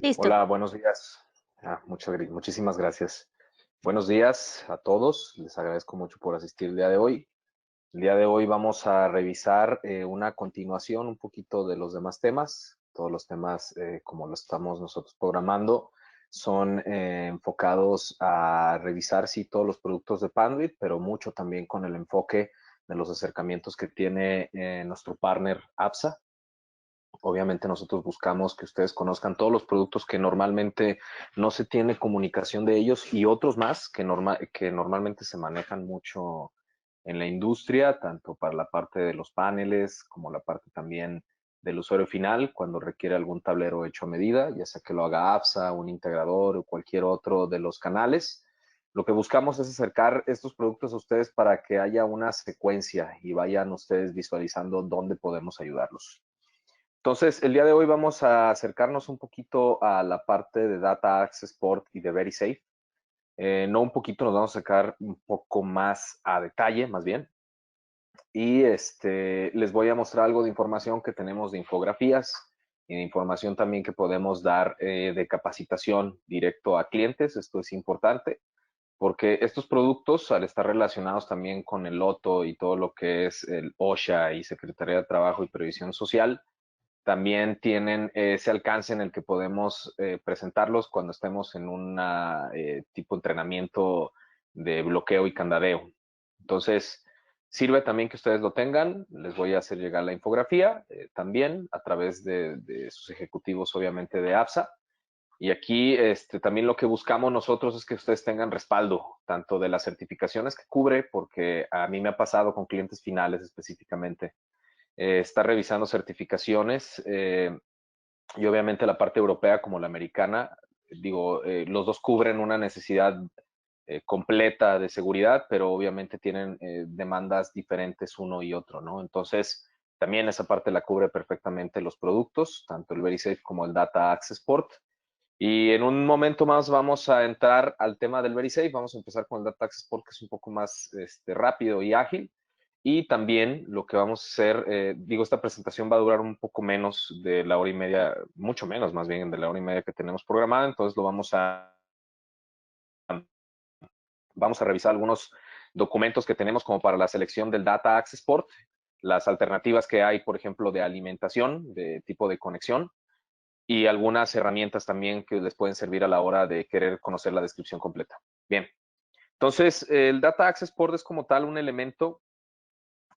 Listo. Hola, buenos días. Muchísimas gracias. Buenos días a todos. Les agradezco mucho por asistir el día de hoy. El día de hoy vamos a revisar una continuación un poquito de los demás temas. Todos los temas, como lo estamos nosotros programando, son enfocados a revisar, sí, todos los productos de Panduit, pero mucho también con el enfoque de los acercamientos que tiene nuestro partner APSA. Obviamente nosotros buscamos que ustedes conozcan todos los productos que normalmente no se tiene comunicación de ellos y otros más que normalmente se manejan mucho en la industria, tanto para la parte de los paneles como la parte también del usuario final, cuando requiere algún tablero hecho a medida, ya sea que lo haga APSA, un integrador o cualquier otro de los canales. Lo que buscamos es acercar estos productos a ustedes para que haya una secuencia y vayan ustedes visualizando dónde podemos ayudarlos. Entonces, el día de hoy vamos a acercarnos un poquito a la parte de Data Access Port y de VeriSafe. No un poquito, nos vamos a sacar un poco más a detalle, más bien. Y les voy a mostrar algo de información que tenemos de infografías y de información también que podemos dar de capacitación directo a clientes. Esto es importante porque estos productos, al estar relacionados también con el LOTO y todo lo que es el OSHA y Secretaría de Trabajo y Previsión Social, también tienen ese alcance en el que podemos presentarlos cuando estemos en un tipo de entrenamiento de bloqueo y candadeo. Entonces, sirve también que ustedes lo tengan. Les voy a hacer llegar la infografía también a través de sus ejecutivos, obviamente, de APSA. Y aquí también lo que buscamos nosotros es que ustedes tengan respaldo, tanto de las certificaciones que cubre, porque a mí me ha pasado con clientes finales específicamente, está revisando certificaciones y obviamente la parte europea como la americana, digo, los dos cubren una necesidad completa de seguridad, pero obviamente tienen demandas diferentes uno y otro, ¿no? Entonces, también esa parte la cubre perfectamente los productos, tanto el VeriSafe como el Data Access Port. Y en un momento más vamos a entrar al tema del VeriSafe. Vamos a empezar con el Data Access Port, que es un poco más rápido y ágil. Y también lo que vamos a hacer, digo, esta presentación va a durar un poco menos de la hora y media, mucho menos más bien de la hora y media que tenemos programada. Entonces lo vamos a revisar algunos documentos que tenemos como para la selección del Data Access Port, las alternativas que hay, por ejemplo, de alimentación, de tipo de conexión, y algunas herramientas también que les pueden servir a la hora de querer conocer la descripción completa. Bien, entonces el Data Access Port es como tal un elemento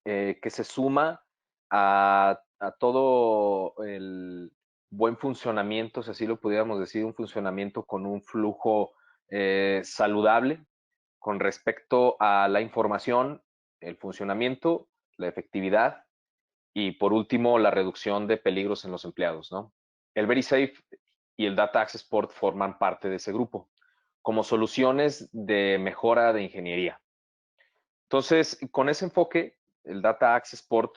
que se suma a todo el buen funcionamiento, si así lo pudiéramos decir, un funcionamiento con un flujo saludable con respecto a la información, el funcionamiento, la efectividad y por último la reducción de peligros en los empleados, ¿no? El VeriSafe y el Data Access Port forman parte de ese grupo como soluciones de mejora de ingeniería. Entonces, con ese enfoque, el Data Access Port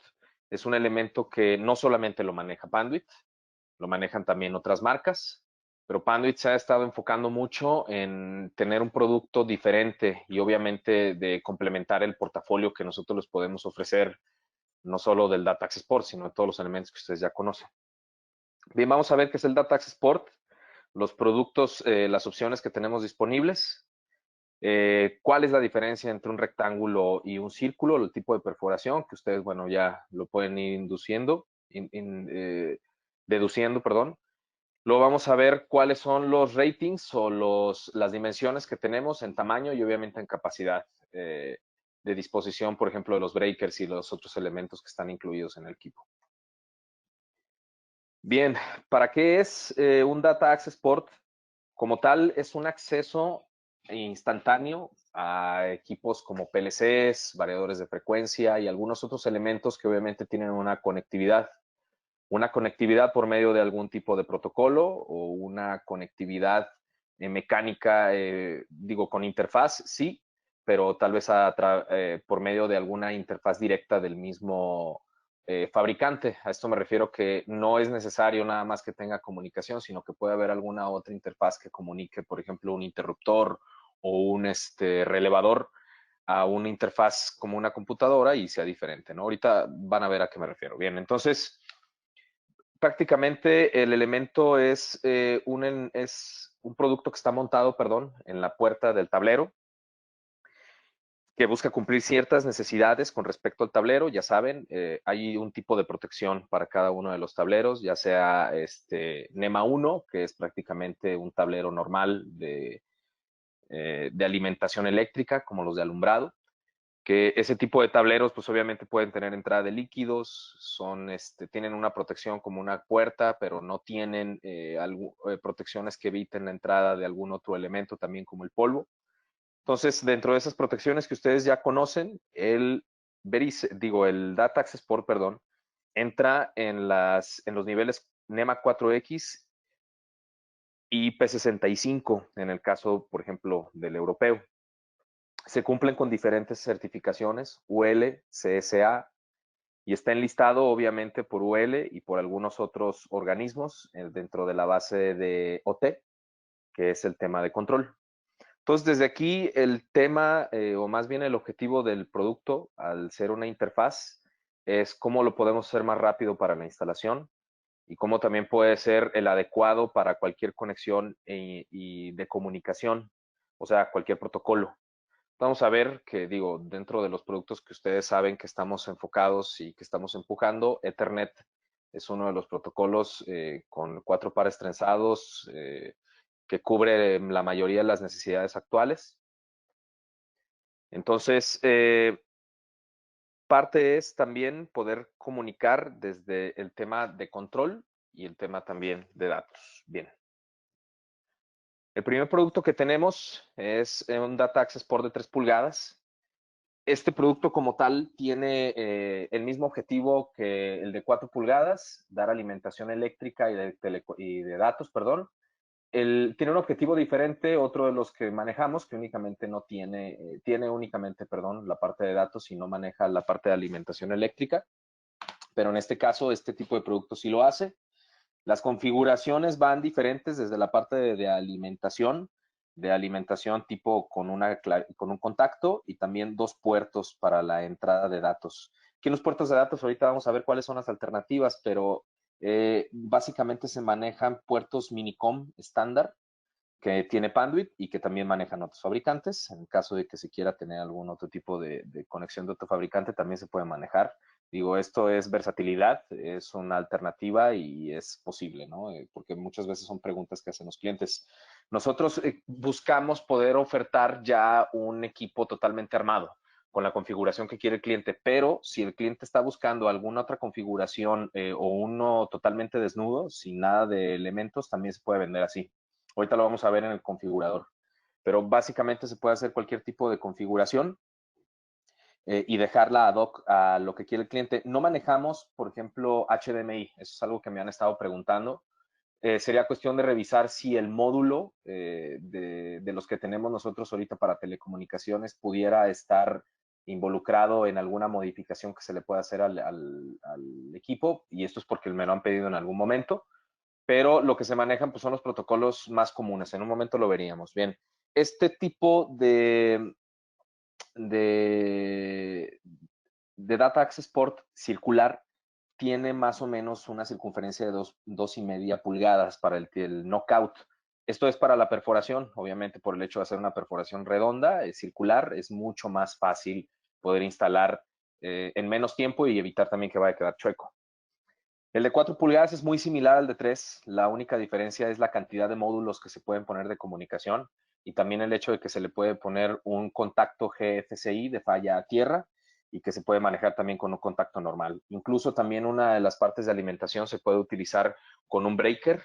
es un elemento que no solamente lo maneja Panduit, lo manejan también otras marcas, pero Panduit se ha estado enfocando mucho en tener un producto diferente y obviamente de complementar el portafolio que nosotros les podemos ofrecer, no solo del Data Access Port, sino de todos los elementos que ustedes ya conocen. Bien, vamos a ver qué es el Data Access Port, los productos, las opciones que tenemos disponibles. ¿Cuál es la diferencia entre un rectángulo y un círculo? El tipo de perforación, que ustedes, bueno, ya lo pueden ir deduciendo, perdón. Luego vamos a ver cuáles son los ratings o las dimensiones que tenemos en tamaño y obviamente en capacidad de disposición, por ejemplo, de los breakers y los otros elementos que están incluidos en el equipo. Bien, ¿para qué es un Data Access Port? Como tal, es un acceso instantáneo a equipos como PLCs, variadores de frecuencia y algunos otros elementos que obviamente tienen una conectividad. Una conectividad por medio de algún tipo de protocolo o una conectividad mecánica, digo, con interfaz, sí, pero tal vez por medio de alguna interfaz directa del mismo fabricante. A esto me refiero que no es necesario nada más que tenga comunicación, sino que puede haber alguna otra interfaz que comunique, por ejemplo, un interruptor o un relevador a una interfaz como una computadora y sea diferente, ¿no? Ahorita van a ver a qué me refiero. Bien, entonces, Prácticamente el elemento es un producto que está montado, perdón, en la puerta del tablero, que busca cumplir ciertas necesidades con respecto al tablero. Ya saben, hay un tipo de protección para cada uno de los tableros, ya sea NEMA 1, que es prácticamente un tablero normal de alimentación eléctrica, como los de alumbrado, que ese tipo de tableros, pues obviamente pueden tener entrada de líquidos, tienen una protección como una puerta, pero no tienen protecciones que eviten la entrada de algún otro elemento, también como el polvo. Entonces, dentro de esas protecciones que ustedes ya conocen, el Data Access Port, perdón, entra en los niveles NEMA 4X y P65, en el caso, por ejemplo, del europeo. Se cumplen con diferentes certificaciones, UL, CSA, y está enlistado obviamente por UL y por algunos otros organismos dentro de la base de OT, que es el tema de control. Entonces, desde aquí el tema, o más bien el objetivo del producto, al ser una interfaz, es cómo lo podemos hacer más rápido para la instalación y cómo también puede ser el adecuado para cualquier conexión y de comunicación, o sea, cualquier protocolo. Vamos a ver que, digo, dentro de los productos que ustedes saben que estamos enfocados y que estamos empujando, Ethernet es uno de los protocolos con 4 pares trenzados que cubre la mayoría de las necesidades actuales. Entonces, parte es también poder comunicar desde el tema de control y el tema también de datos. Bien. El primer producto que tenemos es un Data Access Port de 3 pulgadas. Este producto como tal tiene el mismo objetivo que el de 4 pulgadas, dar alimentación eléctrica y de datos, perdón. Tiene un objetivo diferente, otro de los que manejamos, que únicamente no tiene únicamente, perdón, la parte de datos y no maneja la parte de alimentación eléctrica, pero en este caso, este tipo de producto sí lo hace. Las configuraciones van diferentes desde la parte de alimentación tipo con un contacto y también 2 puertos para la entrada de datos. Aquí en los puertos de datos ahorita vamos a ver cuáles son las alternativas, pero básicamente se manejan puertos Minicom estándar que tiene Panduit y que también manejan otros fabricantes. En caso de que se quiera tener algún otro tipo de conexión de otro fabricante, también se puede manejar. Digo, esto es versatilidad, es una alternativa y es posible, ¿no? Porque muchas veces son preguntas que hacen los clientes. Nosotros buscamos poder ofertar ya un equipo totalmente armado con la configuración que quiere el cliente, pero si el cliente está buscando alguna otra configuración o uno totalmente desnudo, sin nada de elementos, también se puede vender así. Ahorita lo vamos a ver en el configurador, pero básicamente se puede hacer cualquier tipo de configuración y dejarla ad hoc a lo que quiere el cliente. No manejamos, por ejemplo, HDMI, eso es algo que me han estado preguntando. Sería cuestión de revisar si el módulo de los que tenemos nosotros ahorita para telecomunicaciones pudiera estar involucrado en alguna modificación que se le pueda hacer al equipo, y esto es porque me lo han pedido en algún momento, pero lo que se manejan pues, son los protocolos más comunes. En un momento lo veríamos. Bien, este tipo de, de Data Access Port circular tiene más o menos una circunferencia de 2,5 pulgadas para el knockout. Esto es para la perforación, obviamente por el hecho de hacer una perforación redonda, circular, es mucho más fácil poder instalar en menos tiempo y evitar también que vaya a quedar chueco. El de 4 pulgadas es muy similar al de 3. La única diferencia es la cantidad de módulos que se pueden poner de comunicación y también el hecho de que se le puede poner un contacto GFCI de falla a tierra y que se puede manejar también con un contacto normal. Incluso también una de las partes de alimentación se puede utilizar con un breaker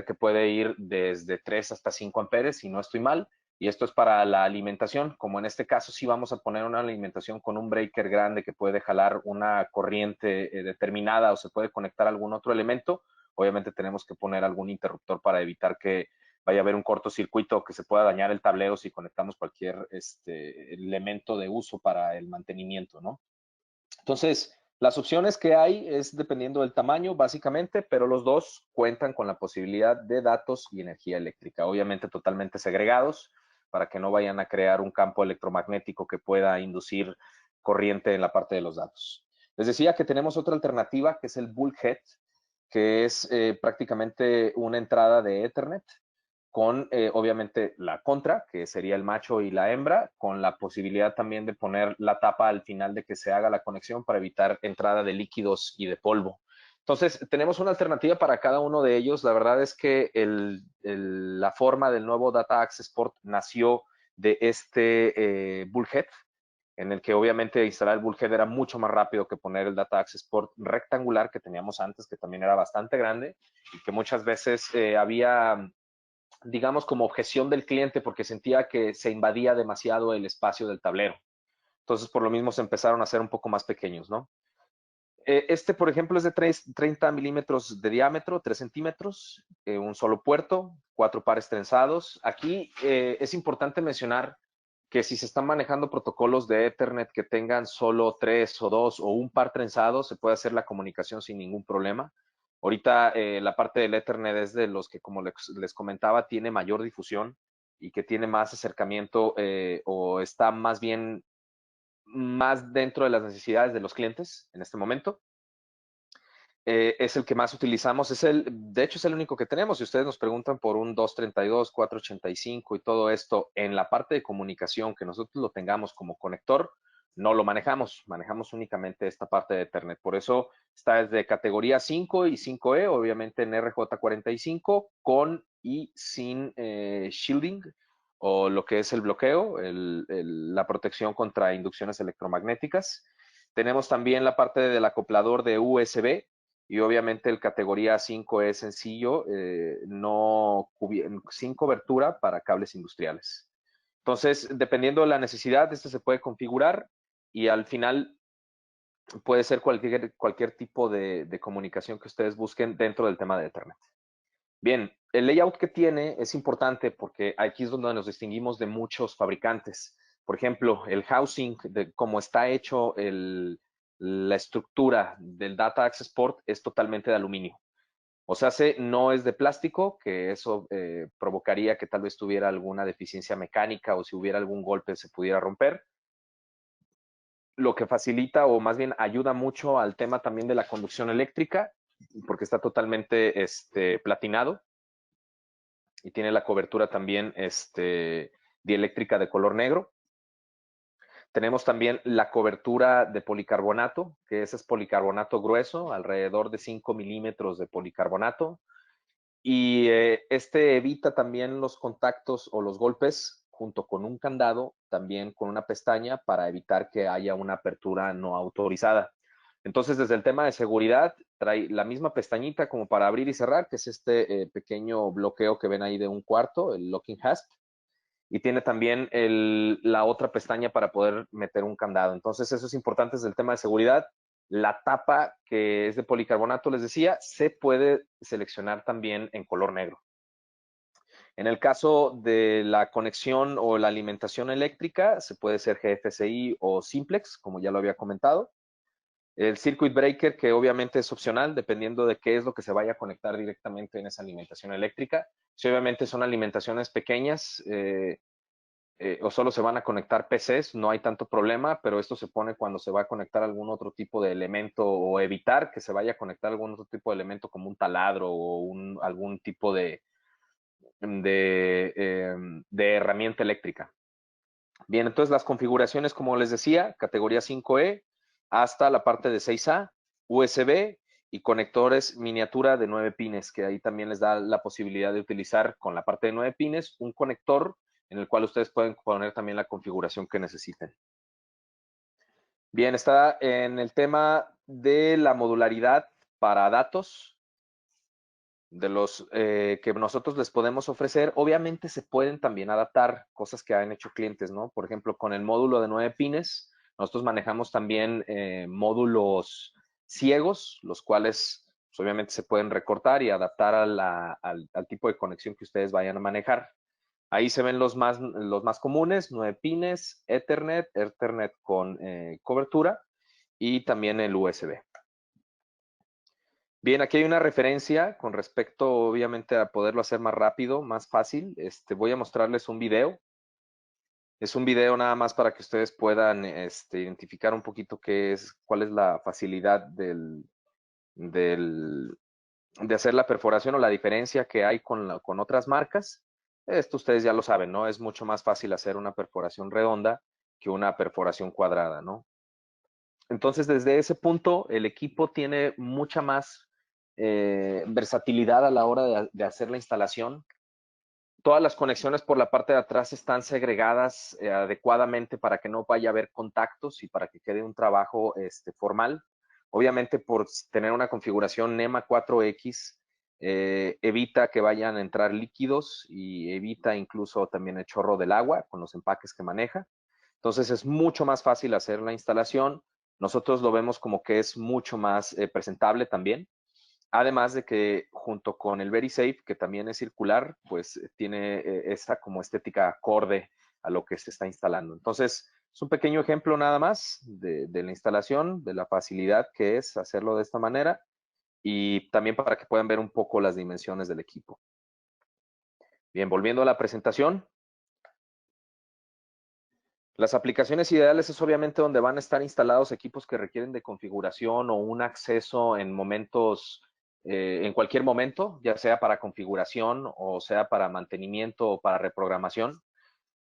que puede ir desde 3 hasta 5 amperes, si no estoy mal, y esto es para la alimentación, como en este caso sí vamos a poner una alimentación con un breaker grande que puede jalar una corriente determinada o se puede conectar a algún otro elemento, obviamente tenemos que poner algún interruptor para evitar que vaya a haber un cortocircuito o que se pueda dañar el tablero si conectamos cualquier elemento de uso para el mantenimiento, ¿no? Entonces, las opciones que hay es dependiendo del tamaño, básicamente, pero los dos cuentan con la posibilidad de datos y energía eléctrica, obviamente totalmente segregados, para que no vayan a crear un campo electromagnético que pueda inducir corriente en la parte de los datos. Les decía que tenemos otra alternativa que es el bulkhead. que es prácticamente una entrada de Ethernet con obviamente la contra, que sería el macho y la hembra, con la posibilidad también de poner la tapa al final de que se haga la conexión para evitar entrada de líquidos y de polvo. Entonces, tenemos una alternativa para cada uno de ellos. La verdad es que la forma del nuevo Data Access Port nació de este Bullhead, en el que obviamente instalar el Bullhead era mucho más rápido que poner el Data Access Port rectangular que teníamos antes, que también era bastante grande y que muchas veces había, digamos, como objeción del cliente porque sentía que se invadía demasiado el espacio del tablero. Entonces, por lo mismo se empezaron a hacer un poco más pequeños, ¿no? Este, por ejemplo, es de 30 milímetros de diámetro, 3 centímetros, un solo puerto, 4 pares trenzados. Aquí es importante mencionar que si se están manejando protocolos de Ethernet que tengan solo 3 o 2 o un par trenzado, se puede hacer la comunicación sin ningún problema. Ahorita la parte del Ethernet es de los que, como les comentaba, tiene mayor difusión y que tiene más acercamiento o está más bien más dentro de las necesidades de los clientes en este momento. Es el que más utilizamos, de hecho es el único que tenemos. Si ustedes nos preguntan por un 232, 485 y todo esto, en la parte de comunicación que nosotros lo tengamos como conector, no lo manejamos únicamente esta parte de Ethernet. Por eso está desde categoría 5 y 5E, obviamente en RJ45, con y sin shielding, o lo que es el bloqueo, la protección contra inducciones electromagnéticas. Tenemos también la parte del acoplador de USB, y obviamente el categoría 5 es sencillo, sin cobertura para cables industriales. Entonces, dependiendo de la necesidad, este se puede configurar y al final puede ser cualquier tipo de comunicación que ustedes busquen dentro del tema de Ethernet. Bien, el layout que tiene es importante porque aquí es donde nos distinguimos de muchos fabricantes. Por ejemplo, el housing, de cómo está hecho la estructura del Data Access Port es totalmente de aluminio. O sea, no es de plástico, que eso provocaría que tal vez tuviera alguna deficiencia mecánica o si hubiera algún golpe se pudiera romper. Lo que facilita o más bien ayuda mucho al tema también de la conducción eléctrica, porque está totalmente platinado y tiene la cobertura también dieléctrica de color negro. Tenemos también la cobertura de policarbonato, que ese es policarbonato grueso, alrededor de 5 milímetros de policarbonato. Y este evita también los contactos o los golpes junto con un candado, también con una pestaña para evitar que haya una apertura no autorizada. Entonces, desde el tema de seguridad, trae la misma pestañita como para abrir y cerrar, que es este pequeño bloqueo que ven ahí de un cuarto, el locking hasp, y tiene también la otra pestaña para poder meter un candado. Entonces, eso es importante desde el tema de seguridad. La tapa, que es de policarbonato, les decía, se puede seleccionar también en color negro. En el caso de la conexión o la alimentación eléctrica, se puede ser GFCI o Simplex, como ya lo había comentado. El circuit breaker, que obviamente es opcional, dependiendo de qué es lo que se vaya a conectar directamente en esa alimentación eléctrica. Si obviamente son alimentaciones pequeñas o solo se van a conectar PCs, no hay tanto problema, pero esto se pone cuando se va a conectar algún otro tipo de elemento o evitar que se vaya a conectar algún otro tipo de elemento como un taladro o algún tipo de herramienta eléctrica. Bien, entonces las configuraciones, como les decía, categoría 5E hasta la parte de 6A, USB y conectores miniatura de 9 pines, que ahí también les da la posibilidad de utilizar con la parte de 9 pines un conector en el cual ustedes pueden poner también la configuración que necesiten. Bien, está en el tema de la modularidad para datos de los que nosotros les podemos ofrecer. Obviamente se pueden también adaptar cosas que han hecho clientes, ¿no? Por ejemplo, con el módulo de 9 pines, nosotros manejamos también módulos ciegos, los cuales pues, obviamente se pueden recortar y adaptar al tipo de conexión que ustedes vayan a manejar. Ahí se ven los más comunes, 9 pines, Ethernet con cobertura y también el USB. Bien, aquí hay una referencia con respecto, obviamente, a poderlo hacer más rápido, más fácil. Voy a mostrarles un video. Es un video nada más para que ustedes puedan identificar un poquito cuál es la facilidad del de hacer la perforación o la diferencia que hay con otras marcas. Esto ustedes ya lo saben, ¿no? Es mucho más fácil hacer una perforación redonda que una perforación cuadrada, ¿no? Entonces, desde ese punto, el equipo tiene mucha más versatilidad a la hora de hacer la instalación. Todas las conexiones por la parte de atrás están segregadas adecuadamente para que no vaya a haber contactos y para que quede un trabajo formal. Obviamente, por tener una configuración NEMA 4X, evita que vayan a entrar líquidos y evita incluso también el chorro del agua con los empaques que maneja. Entonces, es mucho más fácil hacer la instalación. Nosotros lo vemos como que es mucho más presentable también. Además de que junto con el VeriSafe, que también es circular, pues tiene esta como estética acorde a lo que se está instalando. Entonces, es un pequeño ejemplo nada más de la instalación, de la facilidad que es hacerlo de esta manera y también para que puedan ver un poco las dimensiones del equipo. Bien, volviendo a la presentación. Las aplicaciones ideales es obviamente donde van a estar instalados equipos que requieren de configuración o un acceso en momentos, en cualquier momento, ya sea para configuración o sea para mantenimiento o para reprogramación.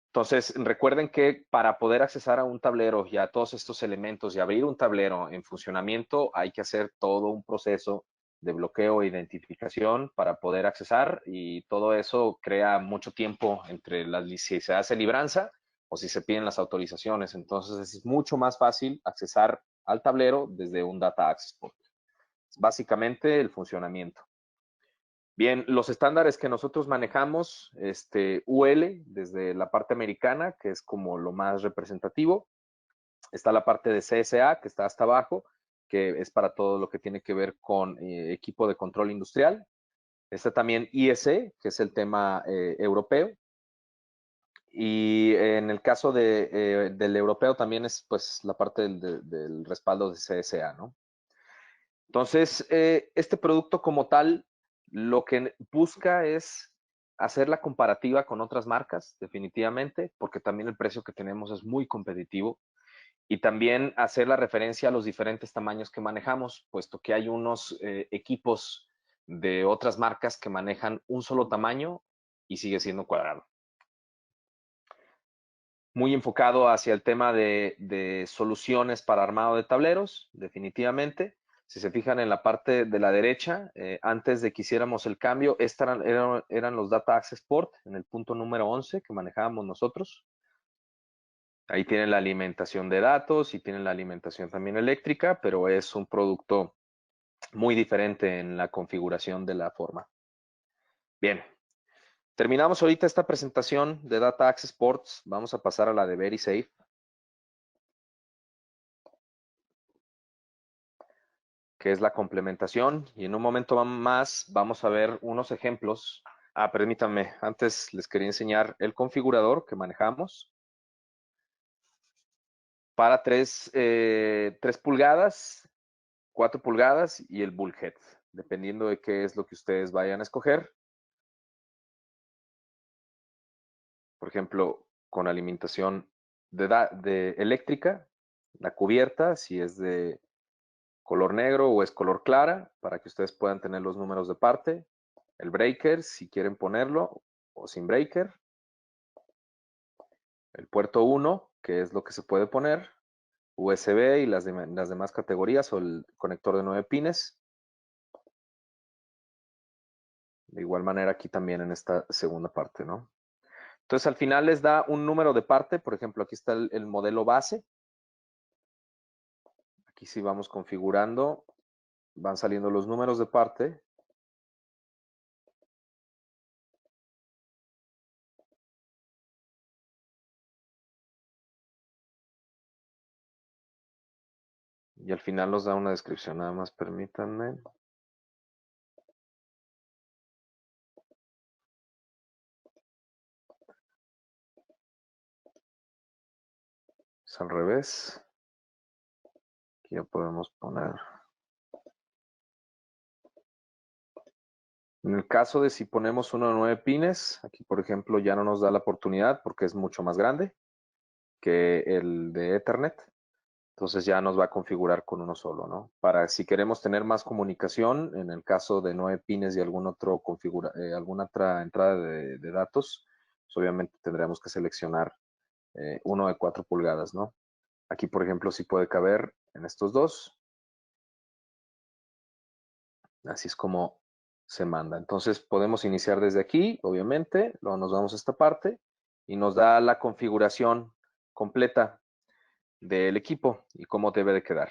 Entonces, recuerden que para poder accesar a un tablero y a todos estos elementos y abrir un tablero en funcionamiento, hay que hacer todo un proceso de bloqueo e identificación para poder accesar y todo eso crea mucho tiempo entre si se hace libranza o si se piden las autorizaciones. Entonces, es mucho más fácil accesar al tablero desde un Data Access Point. Es básicamente el funcionamiento. Bien, los estándares que nosotros manejamos, UL, desde la parte americana, que es como lo más representativo. Está la parte de CSA, que está hasta abajo, que es para todo lo que tiene que ver con equipo de control industrial. Está también ISE, que es el tema europeo. Y en el caso del europeo también es pues la parte del respaldo de CSA, ¿no? Entonces, este producto como tal, lo que busca es hacer la comparativa con otras marcas, definitivamente, porque también el precio que tenemos es muy competitivo. Y también hacer la referencia a los diferentes tamaños que manejamos, puesto que hay unos equipos de otras marcas que manejan un solo tamaño y sigue siendo cuadrado. Muy enfocado hacia el tema de soluciones para armado de tableros, definitivamente. Si se fijan en la parte de la derecha, antes de que hiciéramos el cambio, estos eran los Data Access Port en el punto número 11 que manejábamos nosotros. Ahí tienen la alimentación de datos y tienen la alimentación también eléctrica, pero es un producto muy diferente en la configuración de la forma. Bien, terminamos ahorita esta presentación de Data Access Ports. Vamos a pasar a la de VeriSafe. Que es la complementación, y en un momento más vamos a ver unos ejemplos. Permítanme, antes les quería enseñar el configurador que manejamos para 3 pulgadas, 4 pulgadas y el bulkhead, dependiendo de qué es lo que ustedes vayan a escoger. Por ejemplo, con alimentación de eléctrica, la cubierta, si es de color negro o es color clara, para que ustedes puedan tener los números de parte. El breaker, si quieren ponerlo, o sin breaker. El puerto 1, que es lo que se puede poner. USB y las demás categorías, o el conector de 9 pines. De igual manera aquí también en esta segunda parte, ¿no? Entonces al final les da un número de parte. Por ejemplo, aquí está el modelo base. Aquí sí vamos configurando. Van saliendo los números de parte. Y al final nos da una descripción. Nada más permítanme. Es al revés. Aquí ya podemos poner. En el caso de si ponemos uno de 9 pines, aquí por ejemplo ya no nos da la oportunidad porque es mucho más grande que el de Ethernet. Entonces ya nos va a configurar con uno solo, ¿no? Para si queremos tener más comunicación, en el caso de 9 pines y alguna otra entrada de datos, pues obviamente tendremos que seleccionar uno de 4 pulgadas, ¿no? Aquí, por ejemplo, sí puede caber en estos dos. Así es como se manda. Entonces podemos iniciar desde aquí, obviamente, luego nos vamos a esta parte y nos da la configuración completa del equipo y cómo debe de quedar.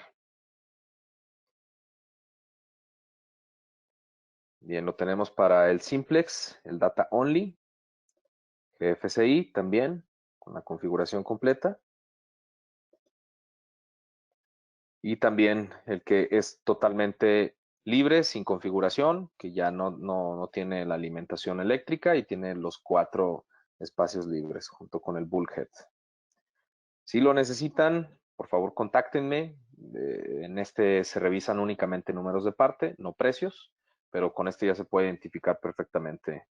Bien, lo tenemos para el simplex, el data only, GFCI también, con la configuración completa. Y también el que es totalmente libre, sin configuración, que ya no tiene la alimentación eléctrica y tiene los 4 espacios libres junto con el bulkhead. Si lo necesitan, por favor contáctenme. En este se revisan únicamente números de parte, no precios, pero con este ya se puede identificar perfectamente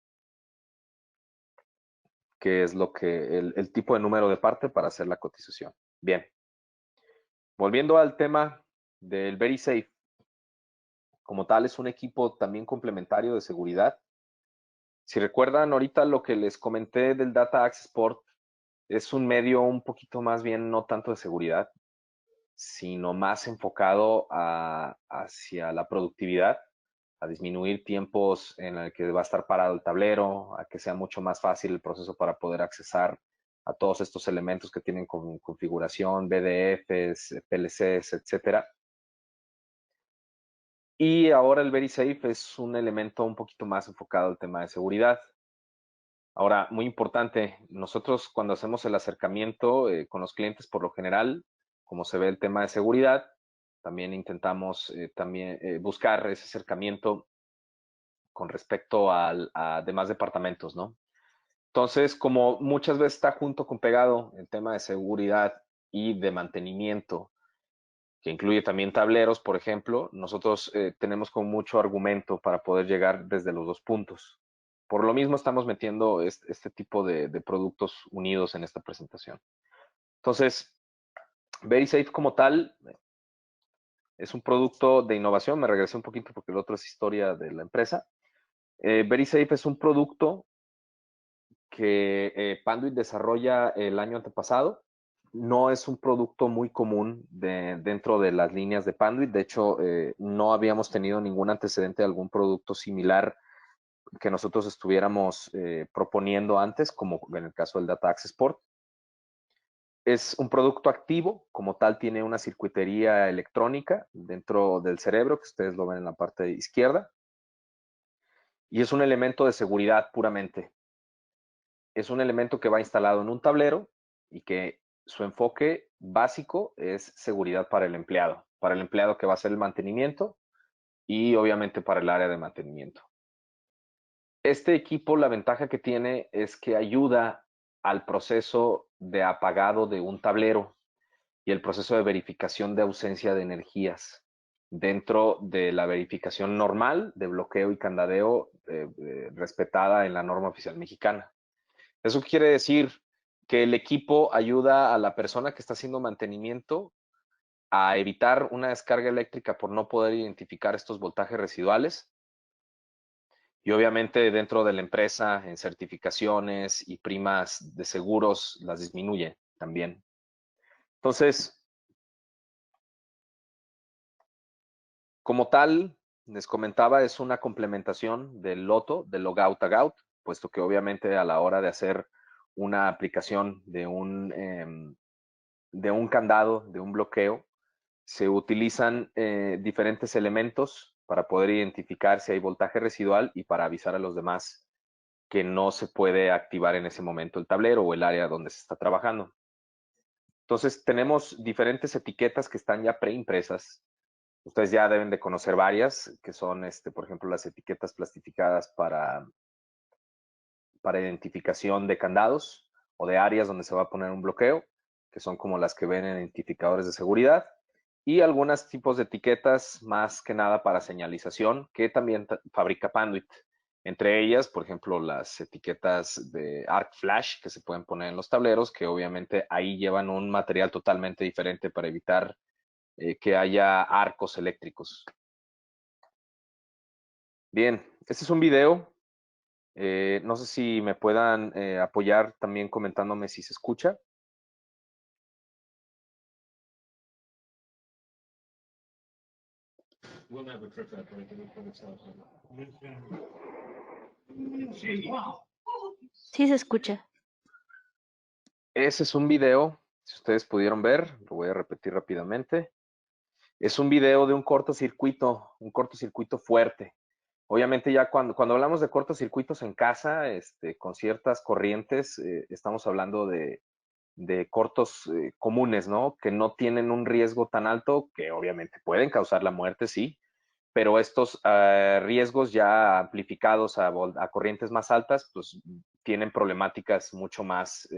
qué es lo que el tipo de número de parte para hacer la cotización. Bien, volviendo al tema del VeriSafe, como tal es un equipo también complementario de seguridad. Si recuerdan ahorita lo que les comenté del Data Access Port, es un medio un poquito más bien no tanto de seguridad, sino más enfocado hacia la productividad, a disminuir tiempos en el que va a estar parado el tablero, a que sea mucho más fácil el proceso para poder accesar a todos estos elementos que tienen configuración, BDFs, PLCs, etcétera. Y ahora el VeriSafe es un elemento un poquito más enfocado al tema de seguridad. Ahora, muy importante, nosotros cuando hacemos el acercamiento con los clientes, por lo general, como se ve el tema de seguridad, también intentamos buscar ese acercamiento con respecto a demás departamentos, ¿no? Entonces, como muchas veces está junto con pegado el tema de seguridad y de mantenimiento, que incluye también tableros, por ejemplo, nosotros tenemos con mucho argumento para poder llegar desde los dos puntos. Por lo mismo estamos metiendo este tipo de productos unidos en esta presentación. Entonces, VeriSafe como tal es un producto de innovación. Me regresé un poquito porque el otro es historia de la empresa. VeriSafe es un producto que Panduit desarrolla el año antepasado. No es un producto muy común dentro de las líneas de Panduit. De hecho, no habíamos tenido ningún antecedente de algún producto similar que nosotros estuviéramos proponiendo antes, como en el caso del Data Access Port. Es un producto activo, como tal tiene una circuitería electrónica dentro del cerebro, que ustedes lo ven en la parte izquierda, y es un elemento de seguridad puramente. Es un elemento que va instalado en un tablero y que su enfoque básico es seguridad para el empleado que va a hacer el mantenimiento y obviamente para el área de mantenimiento. Este equipo, la ventaja que tiene es que ayuda al proceso de apagado de un tablero y el proceso de verificación de ausencia de energías dentro de la verificación normal de bloqueo y candadeo respetada en la norma oficial mexicana. Eso quiere decir que el equipo ayuda a la persona que está haciendo mantenimiento a evitar una descarga eléctrica por no poder identificar estos voltajes residuales. Y obviamente dentro de la empresa, en certificaciones y primas de seguros, las disminuye también. Entonces, como tal, les comentaba, es una complementación del LOTO, del Logout Tagout, puesto que obviamente a la hora de hacer una aplicación de un candado, de un bloqueo, se utilizan diferentes elementos para poder identificar si hay voltaje residual y para avisar a los demás que no se puede activar en ese momento el tablero o el área donde se está trabajando. Entonces, tenemos diferentes etiquetas que están ya preimpresas. Ustedes ya deben de conocer varias, que son, por ejemplo, las etiquetas plastificadas para identificación de candados o de áreas donde se va a poner un bloqueo, que son como las que ven en identificadores de seguridad, y algunos tipos de etiquetas más que nada para señalización, que también fabrica Panduit. Entre ellas, por ejemplo, las etiquetas de arc flash que se pueden poner en los tableros, que obviamente ahí llevan un material totalmente diferente para evitar que haya arcos eléctricos. Bien, este es un video. No sé si me puedan apoyar también comentándome si se escucha. Sí se escucha. Ese es un video, si ustedes pudieron ver, lo voy a repetir rápidamente. Es un video de un cortocircuito fuerte. Obviamente ya cuando hablamos de cortocircuitos en casa, con ciertas corrientes, estamos hablando de cortos comunes, ¿no? Que no tienen un riesgo tan alto, que obviamente pueden causar la muerte, sí, pero estos riesgos ya amplificados a corrientes más altas, pues tienen problemáticas mucho más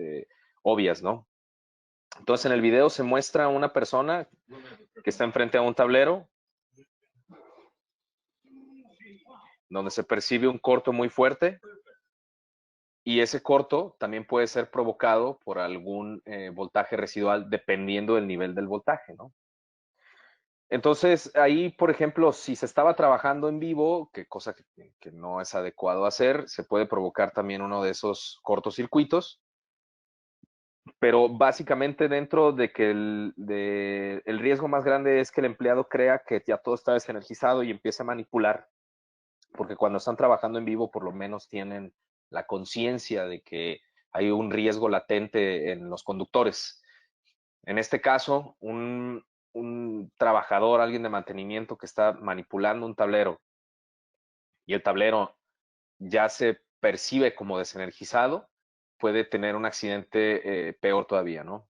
obvias, ¿no? Entonces en el video se muestra una persona que está enfrente a un tablero donde se percibe un corto muy fuerte y ese corto también puede ser provocado por algún voltaje residual dependiendo del nivel del voltaje, ¿no? Entonces, ahí, por ejemplo, si se estaba trabajando en vivo, que cosa que no es adecuado hacer, se puede provocar también uno de esos cortocircuitos, pero básicamente dentro de que el riesgo más grande es que el empleado crea que ya todo está desenergizado y empiece a manipular, porque cuando están trabajando en vivo por lo menos tienen la conciencia de que hay un riesgo latente en los conductores. En este caso, un trabajador, alguien de mantenimiento que está manipulando un tablero y el tablero ya se percibe como desenergizado, puede tener un accidente peor todavía, ¿no?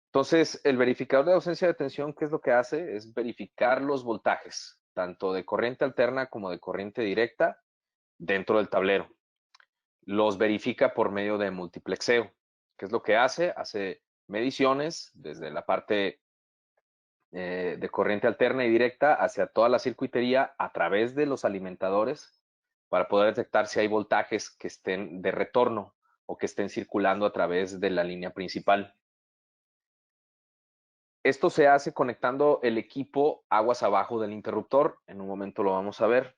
Entonces, el verificador de ausencia de tensión, ¿qué es lo que hace? Es verificar los voltajes, tanto de corriente alterna como de corriente directa, dentro del tablero. Los verifica por medio de multiplexeo. ¿Qué es lo que hace? Hace mediciones desde la parte de corriente alterna y directa hacia toda la circuitería a través de los alimentadores para poder detectar si hay voltajes que estén de retorno o que estén circulando a través de la línea principal. Esto se hace conectando el equipo aguas abajo del interruptor. En un momento lo vamos a ver.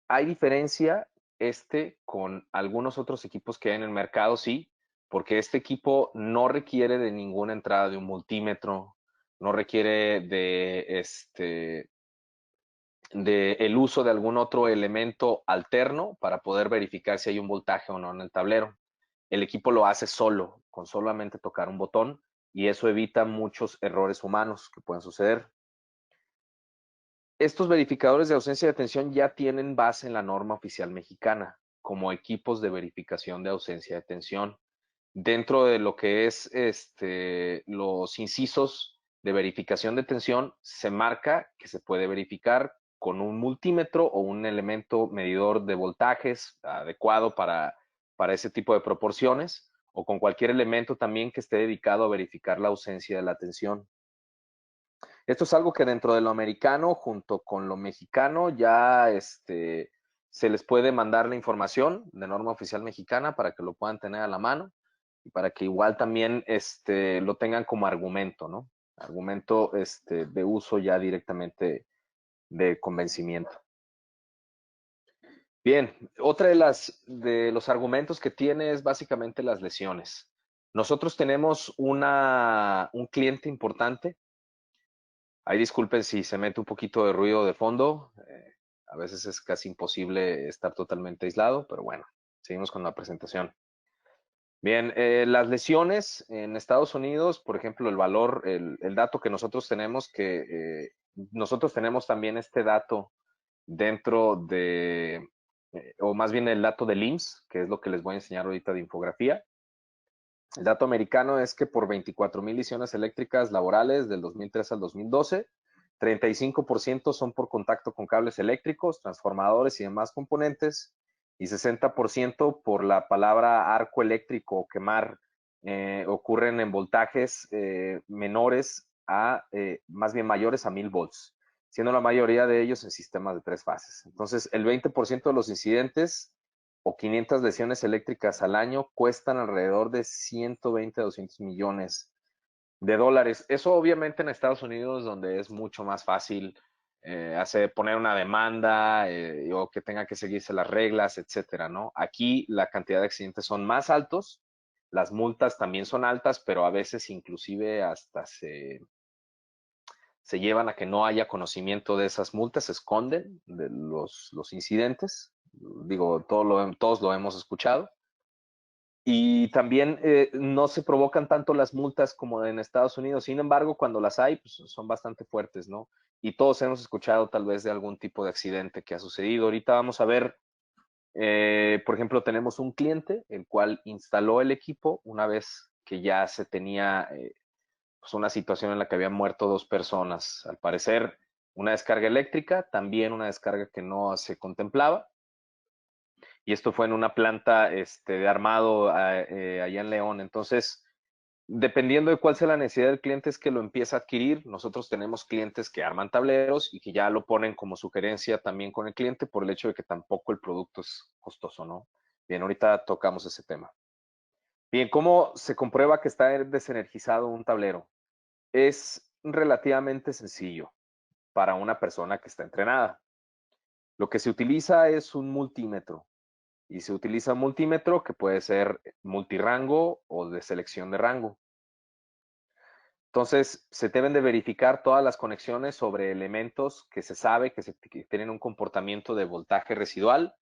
Hay diferencia con algunos otros equipos que hay en el mercado, sí, porque este equipo no requiere de ninguna entrada de un multímetro, no requiere de el uso de algún otro elemento alterno para poder verificar si hay un voltaje o no en el tablero. El equipo lo hace solo, con solamente tocar un botón, y eso evita muchos errores humanos que pueden suceder. Estos verificadores de ausencia de tensión ya tienen base en la norma oficial mexicana como equipos de verificación de ausencia de tensión. Dentro de lo que es los incisos de verificación de tensión, se marca que se puede verificar con un multímetro o un elemento medidor de voltajes adecuado para ese tipo de proporciones, o con cualquier elemento también que esté dedicado a verificar la ausencia de la tensión. Esto es algo que dentro de lo americano, junto con lo mexicano, ya se les puede mandar la información de norma oficial mexicana para que lo puedan tener a la mano y para que igual también lo tengan como argumento, ¿no? Argumento de uso ya directamente de convencimiento. Bien, otra de los argumentos que tiene es básicamente las lesiones. Nosotros tenemos un cliente importante. Ahí disculpen si se mete un poquito de ruido de fondo. A veces es casi imposible estar totalmente aislado, pero bueno, seguimos con la presentación. Bien, las lesiones en Estados Unidos, por ejemplo, el dato que nosotros tenemos, nosotros tenemos también este dato dentro o más bien el dato del IMSS, que es lo que les voy a enseñar ahorita de infografía. El dato americano es que por 24,000 lesiones eléctricas laborales del 2003 al 2012, 35% son por contacto con cables eléctricos, transformadores y demás componentes, y 60% por la palabra arco eléctrico o quemar, ocurren en voltajes menores más bien mayores a 1000 volts, siendo la mayoría de ellos en sistemas de 3 fases. Entonces, el 20% de los incidentes o 500 lesiones eléctricas al año cuestan alrededor de 120 a 200 millones de dólares. Eso obviamente en Estados Unidos, donde es mucho más fácil poner una demanda o que tenga que seguirse las reglas, etcétera, ¿no? Aquí la cantidad de accidentes son más altos, las multas también son altas, pero a veces inclusive hasta se llevan a que no haya conocimiento de esas multas, se esconden de los incidentes. Digo, todos lo hemos escuchado. Y también no se provocan tanto las multas como en Estados Unidos. Sin embargo, cuando las hay, pues son bastante fuertes, ¿no? Y todos hemos escuchado tal vez de algún tipo de accidente que ha sucedido. Ahorita vamos a ver, por ejemplo, tenemos un cliente el cual instaló el equipo una vez que ya se tenía pues una situación en la que habían muerto dos personas. Al parecer, una descarga eléctrica, también una descarga que no se contemplaba. Y esto fue en una planta de armado allá en León. Entonces, dependiendo de cuál sea la necesidad del cliente, es que lo empieza a adquirir. Nosotros tenemos clientes que arman tableros y que ya lo ponen como sugerencia también con el cliente por el hecho de que tampoco el producto es costoso, ¿no? Bien, ahorita tocamos ese tema. Bien, ¿cómo se comprueba que está desenergizado un tablero? Es relativamente sencillo para una persona que está entrenada. Lo que se utiliza es un multímetro y se utiliza un multímetro que puede ser multirango o de selección de rango. Entonces, se deben de verificar todas las conexiones sobre elementos que se sabe que tienen un comportamiento de voltaje residual.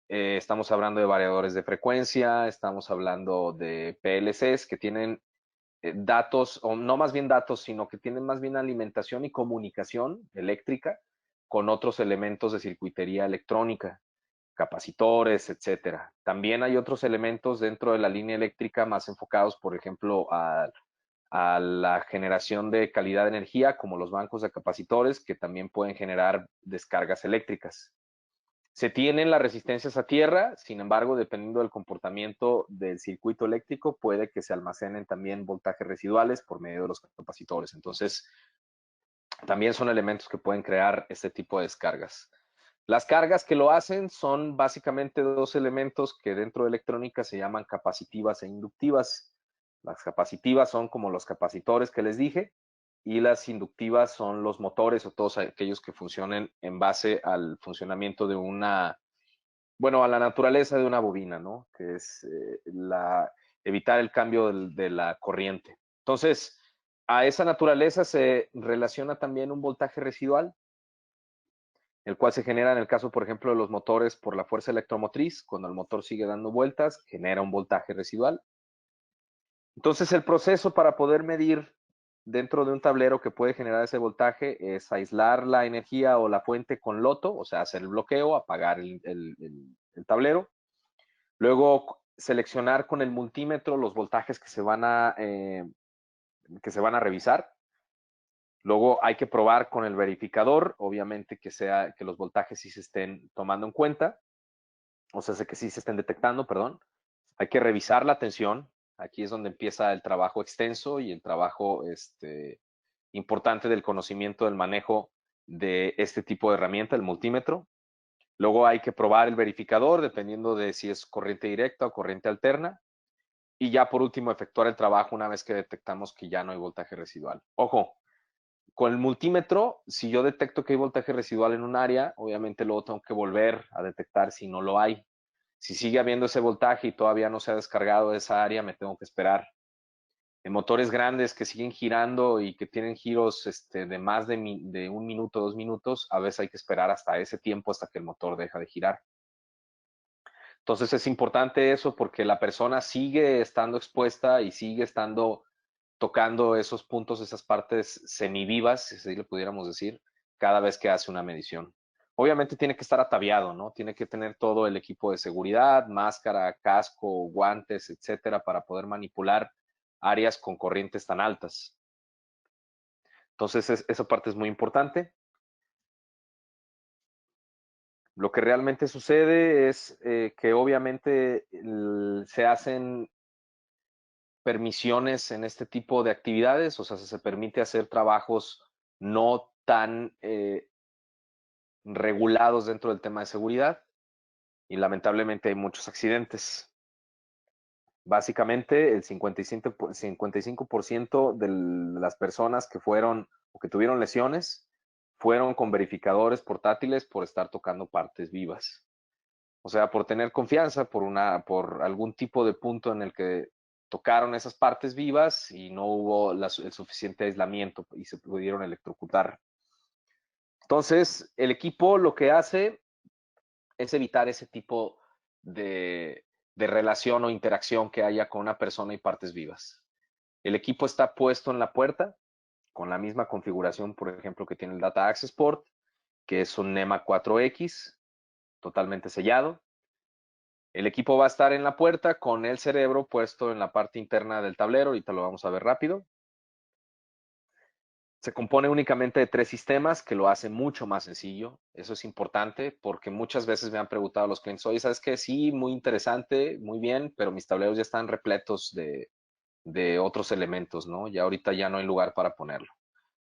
Estamos hablando de variadores de frecuencia, estamos hablando de PLCs que tienen datos, o no más bien datos, sino que tienen más bien alimentación y comunicación eléctrica con otros elementos de circuitería electrónica, capacitores, etcétera. También hay otros elementos dentro de la línea eléctrica más enfocados, por ejemplo, a la generación de calidad de energía, como los bancos de capacitores, que también pueden generar descargas eléctricas. Se tienen las resistencias a tierra, sin embargo, dependiendo del comportamiento del circuito eléctrico, puede que se almacenen también voltajes residuales por medio de los capacitores. Entonces, también son elementos que pueden crear este tipo de descargas. Las cargas que lo hacen son básicamente dos elementos que dentro de electrónica se llaman capacitivas e inductivas. Las capacitivas son como los capacitores que les dije y las inductivas son los motores o todos aquellos que funcionen en base al funcionamiento de bueno, a la naturaleza de una bobina, ¿no? Que es evitar el cambio de la corriente. Entonces, a esa naturaleza se relaciona también un voltaje residual, el cual se genera en el caso, por ejemplo, de los motores por la fuerza electromotriz. Cuando el motor sigue dando vueltas, genera un voltaje residual. Entonces, el proceso para poder medir dentro de un tablero que puede generar ese voltaje es aislar la energía o la fuente con loto, o sea, hacer el bloqueo, apagar el tablero. Luego, seleccionar con el multímetro los voltajes que se van a revisar. Luego hay que probar con el verificador, obviamente que los voltajes sí se estén tomando en cuenta, o sea, que sí se estén detectando, perdón. Hay que revisar la tensión. Aquí es donde empieza el trabajo extenso y el trabajo importante del conocimiento del manejo de este tipo de herramienta, el multímetro. Luego hay que probar el verificador, dependiendo de si es corriente directa o corriente alterna. Y ya por último, efectuar el trabajo una vez que detectamos que ya no hay voltaje residual. Ojo, con el multímetro, si yo detecto que hay voltaje residual en un área, obviamente luego tengo que volver a detectar si no lo hay. Si sigue habiendo ese voltaje y todavía no se ha descargado esa área, me tengo que esperar. En motores grandes que siguen girando y que tienen giros de más de 1 minuto, 2 minutos, a veces hay que esperar hasta ese tiempo hasta que el motor deja de girar. Entonces es importante eso porque la persona sigue estando expuesta y sigue estando tocando esos puntos, esas partes semivivas, si así le pudiéramos decir, cada vez que hace una medición. Obviamente tiene que estar ataviado, ¿no? Tiene que tener todo el equipo de seguridad, máscara, casco, guantes, etcétera, para poder manipular áreas con corrientes tan altas. Entonces, esa parte es muy importante. Lo que realmente sucede es que obviamente se hacen permisiones en este tipo de actividades, o sea, se permite hacer trabajos no tan regulados dentro del tema de seguridad. y lamentablemente hay muchos accidentes. Básicamente, el 55% de las personas que fueron o que tuvieron lesiones fueron con verificadores portátiles por estar tocando partes vivas. O sea, por tener confianza, por algún tipo de punto en el que tocaron esas partes vivas y no hubo el suficiente aislamiento y se pudieron electrocutar. Entonces, el equipo lo que hace es evitar ese tipo de relación o interacción que haya con una persona y partes vivas. El equipo está puesto en la puerta con la misma configuración, por ejemplo, que tiene el Data Access Port, que es un NEMA 4X, totalmente sellado. El equipo va a estar en la puerta con el cerebro puesto en la parte interna del tablero, ahorita lo vamos a ver rápido. Se compone únicamente de 3 sistemas, que lo hace mucho más sencillo. Eso es importante porque muchas veces me han preguntado los clientes, oye, ¿sabes qué? Sí, muy interesante, muy bien, pero mis tableros ya están repletos de otros elementos, ¿no? Ya ahorita ya no hay lugar para ponerlo.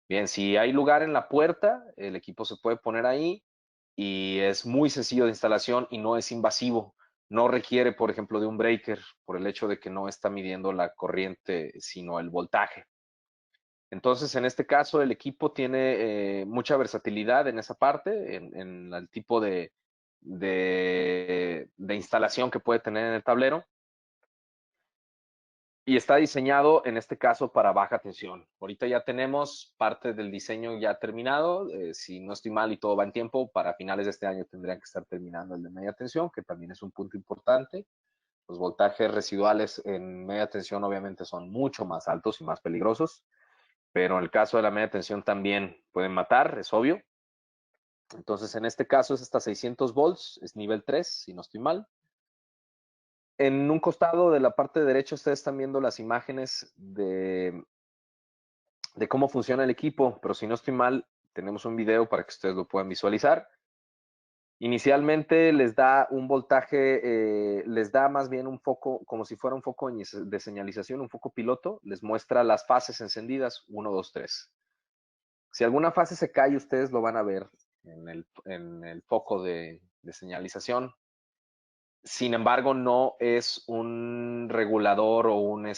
Bien, si hay lugar en la puerta, el equipo se puede poner ahí y es muy sencillo de instalación y no es invasivo. No requiere, por ejemplo, de un breaker por el hecho de que no está midiendo la corriente, sino el voltaje. Entonces, en este caso, el equipo tiene mucha versatilidad en esa parte, en el tipo de instalación que puede tener en el tablero. Y está diseñado, en este caso, para baja tensión. Ahorita ya tenemos parte del diseño ya terminado. Si no estoy mal y todo va en tiempo, para finales de este año tendrían que estar terminando el de media tensión, que también es un punto importante. Los voltajes residuales en media tensión obviamente son mucho más altos y más peligrosos, pero en el caso de la media tensión también pueden matar, es obvio. Entonces, en este caso es hasta 600 volts, es nivel 3, si no estoy mal. En un costado de la parte derecha ustedes están viendo las imágenes de cómo funciona el equipo, pero si no estoy mal, tenemos un video para que ustedes lo puedan visualizar. Inicialmente les da un voltaje, les da más bien un foco, como si fuera un foco de señalización, un foco piloto, les muestra las fases encendidas, 1, 2, 3. Si alguna fase se cae, ustedes lo van a ver en el foco de señalización. Sin embargo, no es un regulador o no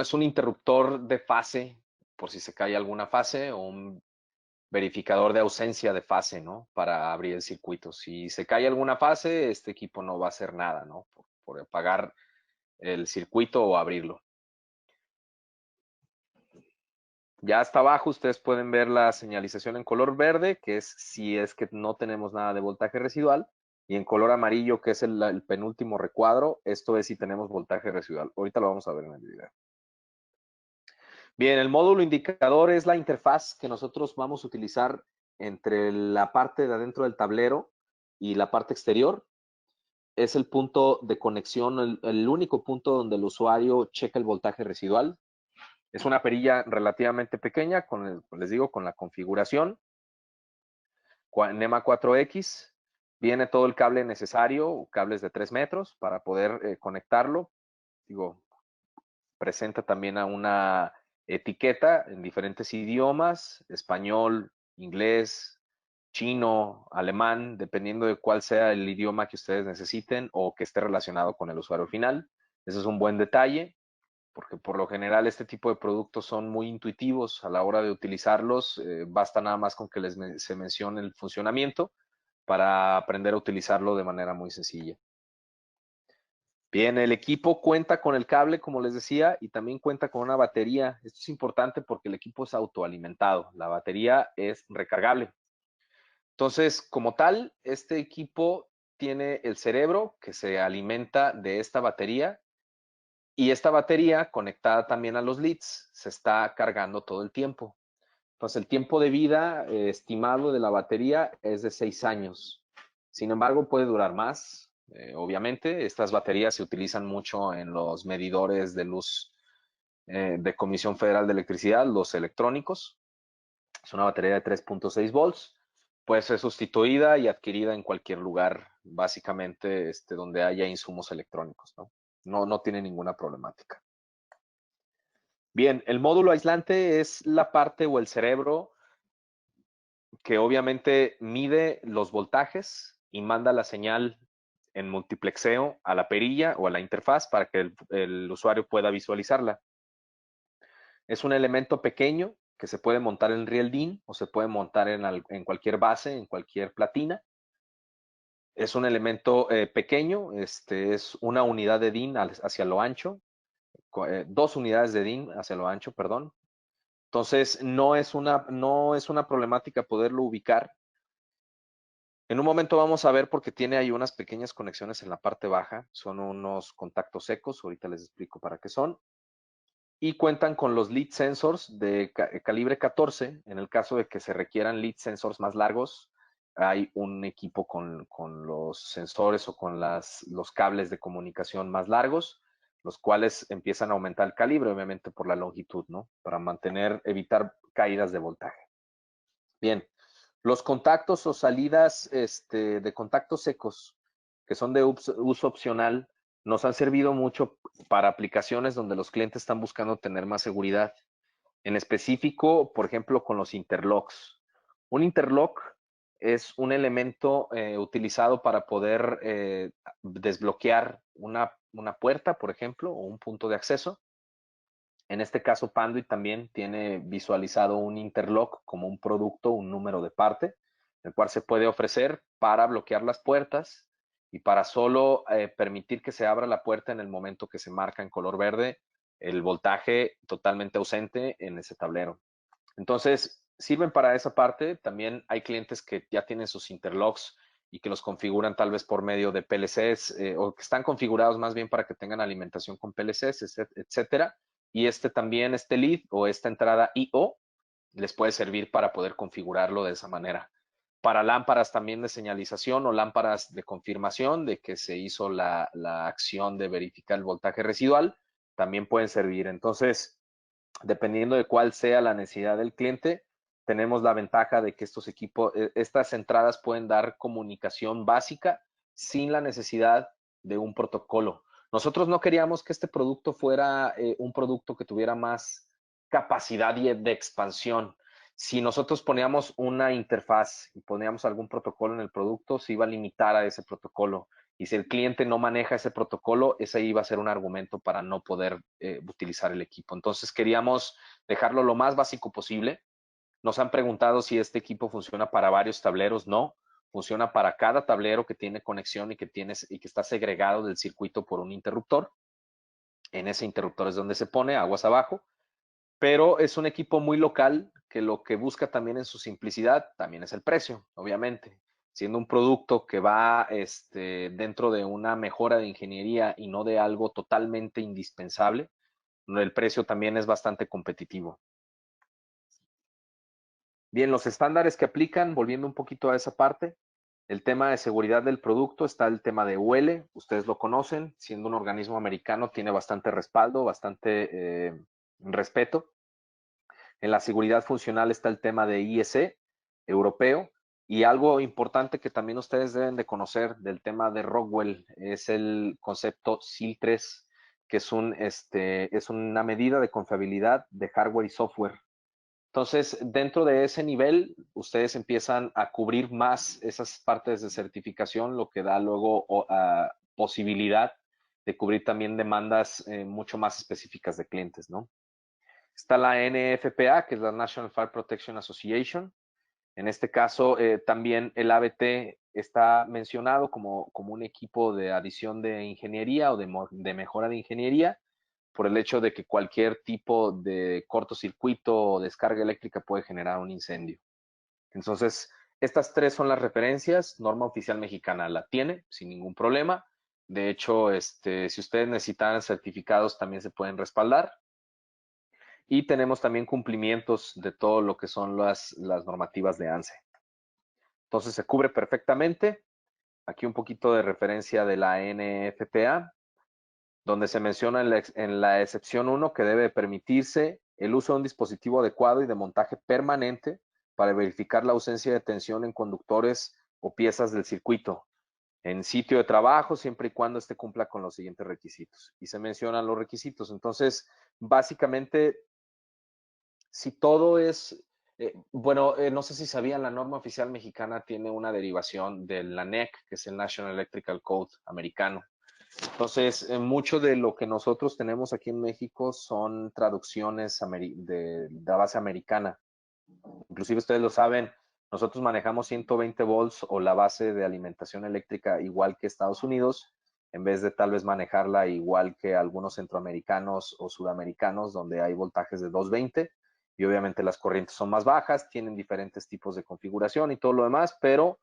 es un interruptor de fase por si se cae alguna fase o un verificador de ausencia de fase, ¿no? Para abrir el circuito. Si se cae alguna fase, este equipo no va a hacer nada, ¿no? Por apagar el circuito o abrirlo. Ya hasta abajo ustedes pueden ver la señalización en color verde, que es si es que no tenemos nada de voltaje residual, y en color amarillo, que es el penúltimo recuadro, esto es si tenemos voltaje residual. Ahorita lo vamos a ver en el video. Bien, el módulo indicador es la interfaz que nosotros vamos a utilizar entre la parte de adentro del tablero y la parte exterior. Es el punto de conexión, el único punto donde el usuario checa el voltaje residual. Es una perilla relativamente pequeña, les digo, con la configuración. NEMA 4X. Viene todo el cable necesario, cables de 3 metros para poder conectarlo. Digo, presenta también a una etiqueta en diferentes idiomas, español, inglés, chino, alemán, dependiendo de cuál sea el idioma que ustedes necesiten o que esté relacionado con el usuario final. Ese es un buen detalle, porque por lo general este tipo de productos son muy intuitivos a la hora de utilizarlos. Basta nada más con que se mencione el funcionamiento para aprender a utilizarlo de manera muy sencilla. Bien, el equipo cuenta con el cable, como les decía, y también cuenta con una batería. Esto es importante porque el equipo es autoalimentado. La batería es recargable. Entonces, como tal, este equipo tiene el cerebro que se alimenta de esta batería y esta batería conectada también a los leads se está cargando todo el tiempo. Entonces, el tiempo de vida estimado de la batería es de 6 años. Sin embargo, puede durar más. Obviamente, estas baterías se utilizan mucho en los medidores de luz de Comisión Federal de Electricidad, los electrónicos. Es una batería de 3.6 volts. Puede ser sustituida y adquirida en cualquier lugar, básicamente donde haya insumos electrónicos, ¿no? No tiene ninguna problemática. Bien, el módulo aislante es la parte o el cerebro que obviamente mide los voltajes y manda la señal en multiplexeo a la perilla o a la interfaz para que el usuario pueda visualizarla. Es un elemento pequeño que se puede montar en Real DIN o se puede montar en cualquier base, en cualquier platina. Es un elemento pequeño, es una unidad de DIN hacia lo ancho, 2 unidades de DIN hacia lo ancho, perdón. Entonces, no es una problemática poderlo ubicar. En un momento vamos a ver porque tiene ahí unas pequeñas conexiones en la parte baja, son unos contactos secos, ahorita les explico para qué son. Y cuentan con los lead sensors de calibre 14. En el caso de que se requieran lead sensors más largos, hay un equipo con los sensores o con los cables de comunicación más largos, los cuales empiezan a aumentar el calibre, obviamente por la longitud, ¿no? Para evitar caídas de voltaje. Bien, los contactos o salidas de contactos secos, que son de uso opcional, nos han servido mucho para aplicaciones donde los clientes están buscando tener más seguridad. En específico, por ejemplo, con los interlocks. Un interlock es un elemento utilizado para poder desbloquear una puerta, por ejemplo, o un punto de acceso. En este caso, Panduit también tiene visualizado un interlock como un producto, un número de parte, el cual se puede ofrecer para bloquear las puertas y para solo permitir que se abra la puerta en el momento que se marca en color verde el voltaje totalmente ausente en ese tablero. Entonces, sirven para esa parte. También hay clientes que ya tienen sus interlocks y que los configuran tal vez por medio de PLCs o que están configurados más bien para que tengan alimentación con PLCs, etcétera. Y también, este lead o esta entrada I/O les puede servir para poder configurarlo de esa manera. Para lámparas también de señalización o lámparas de confirmación de que se hizo la acción de verificar el voltaje residual, también pueden servir. Entonces, dependiendo de cuál sea la necesidad del cliente, tenemos la ventaja de que estas entradas pueden dar comunicación básica sin la necesidad de un protocolo. Nosotros no queríamos que este producto fuera un producto que tuviera más capacidad de expansión. Si nosotros poníamos una interfaz y poníamos algún protocolo en el producto, se iba a limitar a ese protocolo. Y si el cliente no maneja ese protocolo, ese iba a ser un argumento para no poder utilizar el equipo. Entonces queríamos dejarlo lo más básico posible. Nos han preguntado si este equipo funciona para varios tableros. No, funciona para cada tablero que tiene conexión y que está segregado del circuito por un interruptor. En ese interruptor es donde se pone aguas abajo, pero es un equipo muy local que lo que busca también en su simplicidad también es el precio, obviamente. Siendo un producto que va dentro de una mejora de ingeniería y no de algo totalmente indispensable, el precio también es bastante competitivo. Bien, los estándares que aplican, volviendo un poquito a esa parte, el tema de seguridad del producto, está el tema de UL, ustedes lo conocen, siendo un organismo americano tiene bastante respaldo, bastante respeto. En la seguridad funcional está el tema de IEC europeo, y algo importante que también ustedes deben de conocer del tema de Rockwell es el concepto SIL 3, que es una medida de confiabilidad de hardware y software. Entonces, dentro de ese nivel, ustedes empiezan a cubrir más esas partes de certificación, lo que da luego posibilidad de cubrir también demandas mucho más específicas de clientes, ¿no? Está la NFPA, que es la National Fire Protection Association. En este caso, también el ABT está mencionado como un equipo de adición de ingeniería o de mejora de ingeniería, por el hecho de que cualquier tipo de cortocircuito o descarga eléctrica puede generar un incendio. Entonces, estas 3 son las referencias. Norma oficial mexicana la tiene sin ningún problema. De hecho, si ustedes necesitan certificados, también se pueden respaldar. Y tenemos también cumplimientos de todo lo que son las normativas de ANSE. Entonces se cubre perfectamente. Aquí un poquito de referencia de la NFPA, donde se menciona en la excepción 1 que debe permitirse el uso de un dispositivo adecuado y de montaje permanente para verificar la ausencia de tensión en conductores o piezas del circuito en sitio de trabajo, siempre y cuando cumpla con los siguientes requisitos. Y se mencionan los requisitos. Entonces, básicamente, si todo es Bueno, no sé si sabían, la norma oficial mexicana tiene una derivación de la NEC, que es el National Electrical Code americano. Entonces, mucho de lo que nosotros tenemos aquí en México son traducciones de la base americana. Inclusive ustedes lo saben, nosotros manejamos 120 volts o la base de alimentación eléctrica igual que Estados Unidos, en vez de tal vez manejarla igual que algunos centroamericanos o sudamericanos, donde hay voltajes de 220 y obviamente las corrientes son más bajas, tienen diferentes tipos de configuración y todo lo demás, pero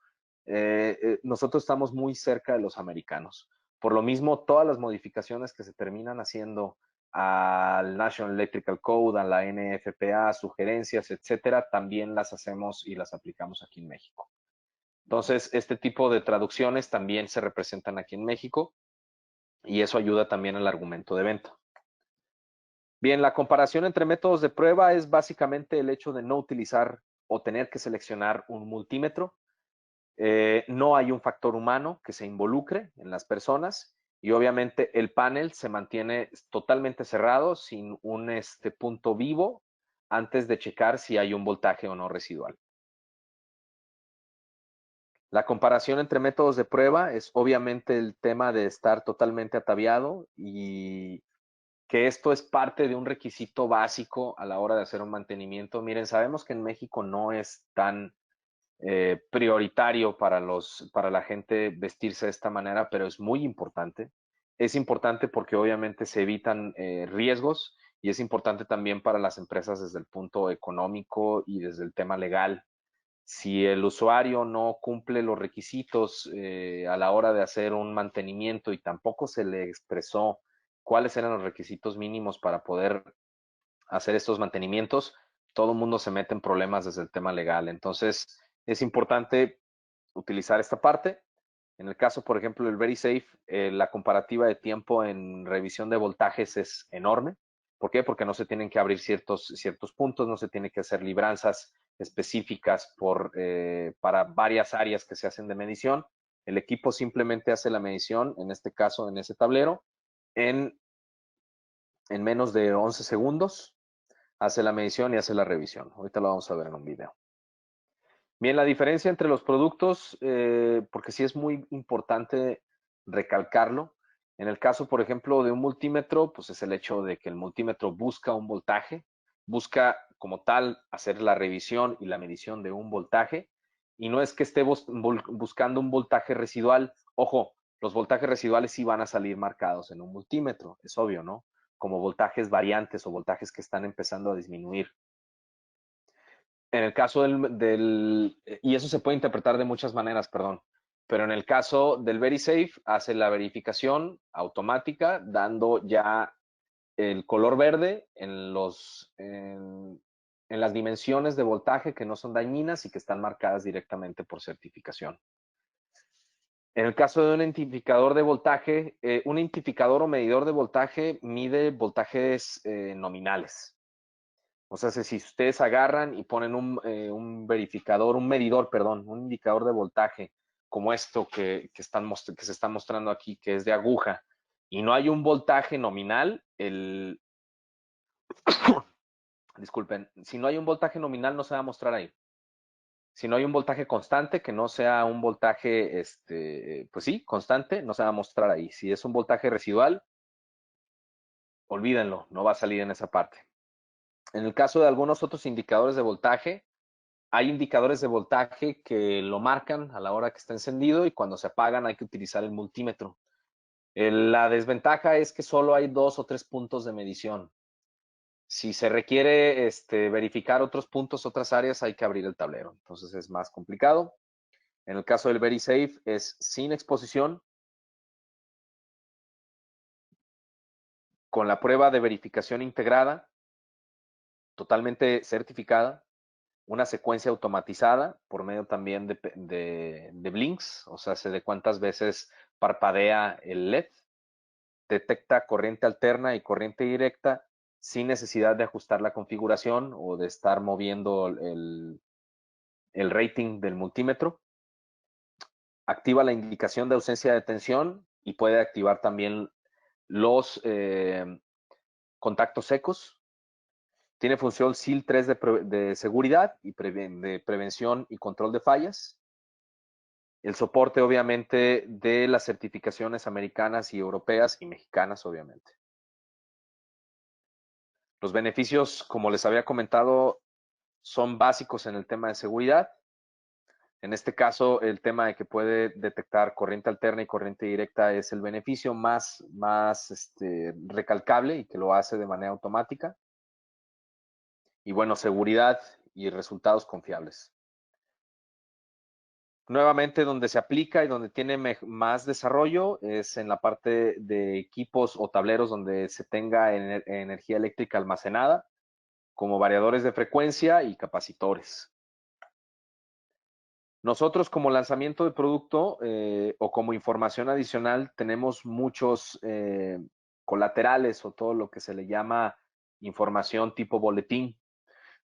nosotros estamos muy cerca de los americanos. Por lo mismo, todas las modificaciones que se terminan haciendo al National Electrical Code, a la NFPA, sugerencias, etcétera, también las hacemos y las aplicamos aquí en México. Entonces, este tipo de traducciones también se representan aquí en México y eso ayuda también al argumento de venta. Bien, la comparación entre métodos de prueba es básicamente el hecho de no utilizar o tener que seleccionar un multímetro. No hay un factor humano que se involucre en las personas y obviamente el panel se mantiene totalmente cerrado sin un punto vivo antes de checar si hay un voltaje o no residual. La comparación entre métodos de prueba es obviamente el tema de estar totalmente ataviado y que esto es parte de un requisito básico a la hora de hacer un mantenimiento. Miren, sabemos que en México no es tan prioritario para la gente vestirse de esta manera, pero es muy importante. Es importante porque obviamente se evitan riesgos y es importante también para las empresas desde el punto económico y desde el tema legal. Si el usuario no cumple los requisitos a la hora de hacer un mantenimiento y tampoco se le expresó cuáles eran los requisitos mínimos para poder hacer estos mantenimientos, todo el mundo se mete en problemas desde el tema legal. Entonces, es importante utilizar esta parte. En el caso, por ejemplo, del VeriSafe, la comparativa de tiempo en revisión de voltajes es enorme. ¿Por qué? Porque no se tienen que abrir ciertos puntos, no se tiene que hacer libranzas específicas para varias áreas que se hacen de medición. El equipo simplemente hace la medición, en este caso, en ese tablero, en, en menos de 11 segundos hace la medición y hace la revisión. Ahorita lo vamos a ver en un video. Bien, la diferencia entre los productos, porque sí es muy importante recalcarlo. En el caso, por ejemplo, de un multímetro, pues es el hecho de que el multímetro busca un voltaje, busca como tal hacer la revisión y la medición de un voltaje, y no es que esté buscando un voltaje residual. Ojo, los voltajes residuales sí van a salir marcados en un multímetro, es obvio, ¿no? Como voltajes variantes o voltajes que están empezando a disminuir. En el caso y eso se puede interpretar de muchas maneras, perdón, pero en el caso del VeriSafe hace la verificación automática dando ya el color verde en las dimensiones de voltaje que no son dañinas y que están marcadas directamente por certificación. En el caso de un identificador de voltaje, un identificador o medidor de voltaje mide voltajes nominales. O sea, si ustedes agarran y ponen un verificador, un medidor, perdón, un indicador de voltaje, como esto que se está mostrando aquí, que es de aguja, y no hay un voltaje nominal, disculpen, si no hay un voltaje nominal no se va a mostrar ahí. Si no hay un voltaje constante, que no sea un voltaje, pues sí, constante, no se va a mostrar ahí. Si es un voltaje residual, olvídenlo, no va a salir en esa parte. En el caso de algunos otros indicadores de voltaje, hay indicadores de voltaje que lo marcan a la hora que está encendido y cuando se apagan hay que utilizar el multímetro. La desventaja es que solo hay 2 o 3 puntos de medición. Si se requiere verificar otros puntos, otras áreas, hay que abrir el tablero. Entonces es más complicado. En el caso del VeriSafe es sin exposición, con la prueba de verificación integrada, totalmente certificada, una secuencia automatizada por medio también de blinks, o sea, de cuántas veces parpadea el LED, detecta corriente alterna y corriente directa sin necesidad de ajustar la configuración o de estar moviendo el rating del multímetro. Activa la indicación de ausencia de tensión y puede activar también los contactos secos. Tiene función SIL 3 de seguridad y de prevención y control de fallas. El soporte, obviamente, de las certificaciones americanas y europeas y mexicanas, obviamente. Los beneficios, como les había comentado, son básicos en el tema de seguridad. En este caso, el tema de que puede detectar corriente alterna y corriente directa es el beneficio más recalcable y que lo hace de manera automática. Y bueno, seguridad y resultados confiables. Nuevamente, donde se aplica y donde tiene más desarrollo es en la parte de equipos o tableros donde se tenga energía eléctrica almacenada, como variadores de frecuencia y capacitores. Nosotros como lanzamiento de producto o como información adicional tenemos muchos colaterales o todo lo que se le llama información tipo boletín.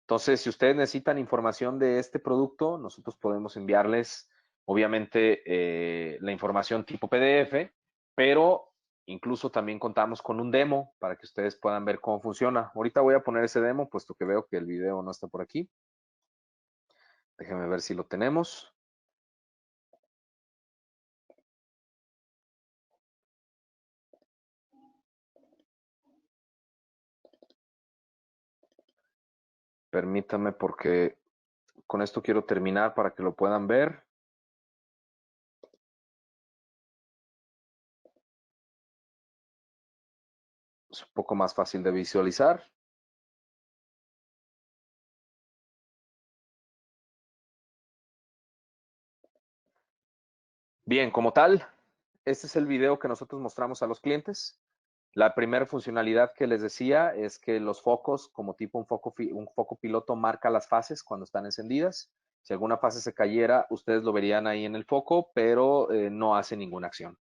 Entonces, si ustedes necesitan información de este producto, nosotros podemos enviarles, obviamente, la información tipo PDF, pero incluso también contamos con un demo para que ustedes puedan ver cómo funciona. Ahorita voy a poner ese demo, puesto que veo que el video no está por aquí. Déjenme ver si lo tenemos. Permítanme porque con esto quiero terminar para que lo puedan ver. Es un poco más fácil de visualizar. Bien, como tal, este es el video que nosotros mostramos a los clientes. La primera funcionalidad que les decía es que los focos, como tipo un foco piloto, marca las fases cuando están encendidas. Si alguna fase se cayera, ustedes lo verían ahí en el foco, pero no hace ninguna acción.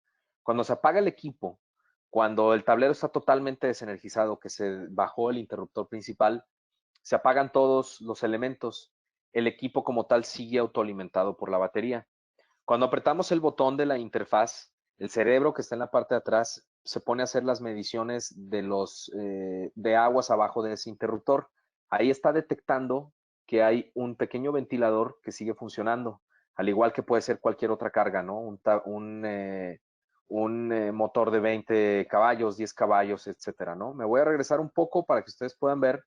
Cuando se apaga el equipo, cuando el tablero está totalmente desenergizado, que se bajó el interruptor principal, se apagan todos los elementos. El equipo como tal sigue autoalimentado por la batería. Cuando apretamos el botón de la interfaz, el cerebro que está en la parte de atrás se pone a hacer las mediciones de aguas abajo de ese interruptor. Ahí está detectando que hay un pequeño ventilador que sigue funcionando, al igual que puede ser cualquier otra carga, ¿no? Un motor de 20 caballos, 10 caballos, etcétera, ¿no? Me voy a regresar un poco para que ustedes puedan ver